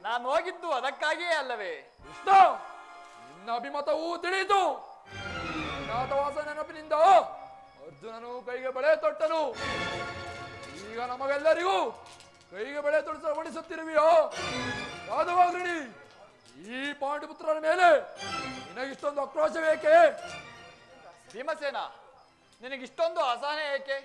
ನಾನು ಹೋಗಿದ್ದು ಅದಕ್ಕಾಗಿಯೇ ಅಲ್ಲವೇ? ಕೃಷ್ಣ, ನಿನ್ನ ಅಭಿಮತವೂ ತಿಳಿಯಿತು. ಅಜ್ಞಾತವಾಸ ನೆನಪಿನಿಂದ ಅರ್ಜುನನು ಕೈಗೆ ಬಳೆ ತೊಟ್ಟನು. ಈಗ ನಮಗೆಲ್ಲರಿಗೂ ಕೈಗೆ ಬಳೆ ತೊಡಿಸ ಬಡಿಸುತ್ತಿರುವಿಯೋ? ಯಾದವಾಗ್ರಣಿ, ಈ ಪಾಂಡುಪುತ್ರರ ಮೇಲೆ ನಿನಗಿಷ್ಟೊಂದು ಆಕ್ರೋಶ ಬೇಕೆ? ಭೀಮಸೇನ, ನಿನಗಿಷ್ಟೊಂದು ಅಸಹನೆ ಏಕೆ?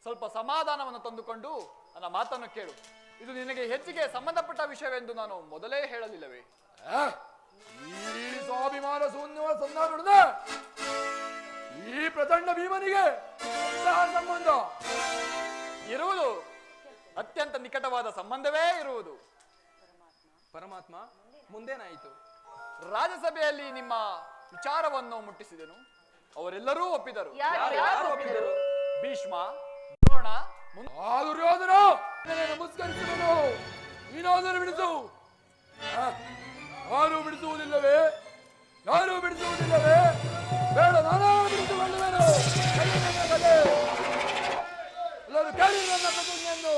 ಸ್ವಲ್ಪ ಸಮಾಧಾನವನ್ನು ತಂದುಕೊಂಡು ನನ್ನ ಮಾತನ್ನು ಕೇಳು. ಇದು ನಿನಗೆ ಹೆಚ್ಚಿಗೆ ಸಂಬಂಧಪಟ್ಟ ವಿಷಯವೆಂದು ನಾನು ಮೊದಲೇ ಹೇಳಲಿಲ್ಲವೇ? ಈ ಸ್ವಾಭಿಮಾನ ಶೂನ್ಯವ ಸಂಧಾನ ಈ ಪ್ರಚಂಡ ಭೀಮನಿಗೆ ಎಂತಹ ಸಂಬಂಧ ಇರುವುದು? ಅತ್ಯಂತ ನಿಕಟವಾದ ಸಂಬಂಧವೇ ಇರುವುದು. ಪರಮಾತ್ಮ, ಮುಂದೇನಾಯಿತು? ರಾಜಸಭೆಯಲ್ಲಿ ನಿಮ್ಮ ವಿಚಾರವನ್ನು ಮುಟ್ಟಿಸಿದೆನು. ಅವರೆಲ್ಲರೂ ಒಪ್ಪಿದರು. ಯಾರು ಒಪ್ಪಿದರು? ಭೀಷ್ಮ, ದ್ರೋಣ, ಆ ದುರ್ಯೋಧನ ನಮಸ್ಕರಿಸಿದನು. ನೀನಾದರೂ ಬಿಡಿಸು. ಯಾರು ಬಿಡಿಸುವುದಿಲ್ಲವೇ? ಯಾರು ಬಿಡಿಸುವುದಿಲ್ಲವೇ? ಬೇಡ, ನಾನೇ ಬಿಡಿಸಿಕೊಳ್ಳುವೆನು. ಎಲ್ಲರೂ ಕೇಳಿ ನನ್ನ ಪ್ರತಿಜ್ಞೆಯನ್ನು.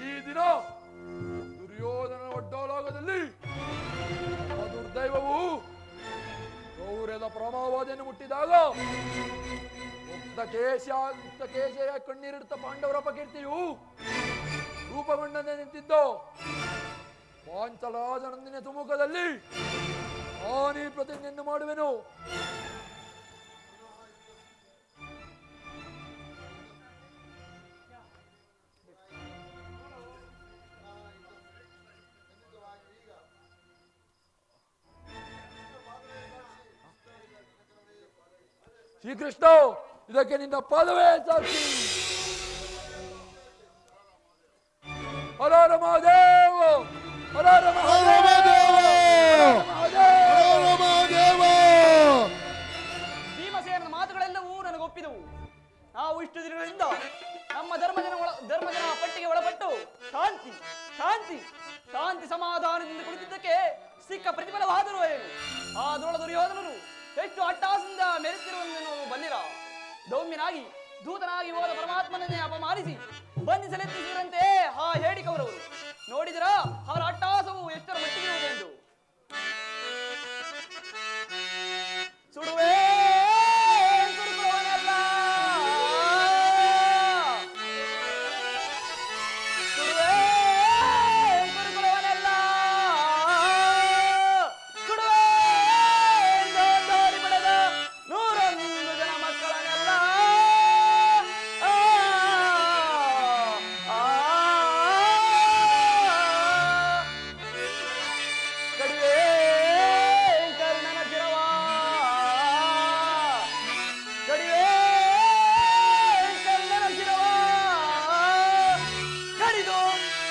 ಈ ದಿನ ದುರ್ಯೋಧನ ಒಡ್ಡೋಲಾಗದಲ್ಲಿ ನಮ್ಮ ದುರ್ದೈವವು ಗೌರ್ಯದ ಪ್ರಮಾವಾದಿಯನ್ನು ಮುಟ್ಟಿದಾಗ ಕೇಶೆಯ ಕಣ್ಣೀರಿಡ್ತ ಪಾಂಡವರ ಅಪಕೀರ್ತಿಯು ರೂಪಗೊಂಡಂತೆ ನಿಂತಿದ್ದು. ಪಾಂಚಲಾಜನಂದಿನ ಸುಮುಖದಲ್ಲಿ ನಾನೀ ಪ್ರತಿಜ್ಞೆಯನ್ನು ಮಾಡುವೆನು. ಶ್ರೀಕೃಷ್ಣ, ಇದಕ್ಕೆ ನಿನ್ನ ಪಾದವೇ ಸಾಕ್ಷಿ. ಹರ ಮಹಾದೇವ, ಹರ ಮಹಾದೇವ, ಹರ ಮಹಾದೇವ. ಶಾಂತಿ ಸಮಾಧಾನದಿಂದ ಕುಳಿತಿದ್ದಕ್ಕೆ ಸಿಕ್ಕ ಪ್ರತಿಫಲವಾದರೂ ಏನು? ಆ ದುರ್ಯೋಧನನು ಎಷ್ಟು ಅಟ್ಟಹಾಸದಿಂದ ಮೆರೆತಿರುವುದನ್ನು ಬಲ್ಲಿರ. ದೌಮ್ಯನಾಗಿ ದೂತನಾಗಿ ಹೋದ ಪರಮಾತ್ಮನನ್ನೇ ಅಪಮಾನಿಸಿ ಬಂಧಿಸಲೆತ್ತಿಸಿದಂತೆ ಆ ಹೇಡಿಕವರವರು ನೋಡಿದರ ಅವರ ಅಟ್ಟಹಾಸವು ಎಷ್ಟರ ಮಟ್ಟಿಗೆ ಇರುವುದೆಂದು. ಸುಡುವೆ ಕುರುಕುಲವನ್ನೆಲ್ಲ, ಸುಡುವೆ ಕುರುಕುಲವನ್ನೆಲ್ಲ, ಸುಡುವೆ ದಾರಿ ಪಡೆದ 101 ಜನ ಮಕ್ಕಳನ್ನೆಲ್ಲ. ಕಡಿವೆ ಕರ್ಣನ ಶಿರವ, ಕಡಿವೆ ಕರ್ಣನ ಶಿರವ ಕಡಿದು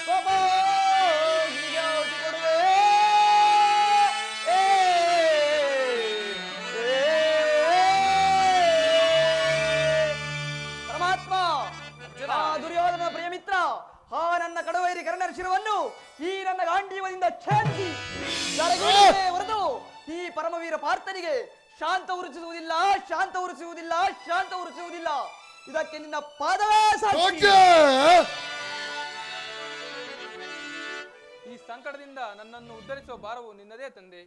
ಕೋಪನಿಗೆ ಔಷಧಿ ಕೊಡುವೆ. ಪರಮಾತ್ಮ, ಆ ದುರ್ಯೋಧನ ಪ್ರಿಯ ಮಿತ್ರ, ಆ ನನ್ನ ಕಡವೈರಿ ಕರ್ಣನ ಶಿರವನ್ನು ಈ ನನ್ನ ಗಾಂಡೀವದಿಂದ ಛೇದಿಸಿ ಜರಗುವುದೇ ಹೊರತು ಈ ಪರಮವೀರ ಪಾರ್ಥನಿಗೆ ಶಾಂತ ಉರುಚಿಸುವುದಿಲ್ಲ, ಶಾಂತ ಉರುಚಿಸುವುದಿಲ್ಲ, ಶಾಂತ ಉರುಚಿಸುವುದಿಲ್ಲ. ಇದಕ್ಕೆ ನಿನ್ನ ಪಾದವೇ ಸಾಕ್ಷಿ. ಈ ಸಂಕಟದಿಂದ ನನ್ನನ್ನು ಉದ್ಧರಿಸುವ ಭಾರವು ನಿನ್ನದೇ ತಂದೆ.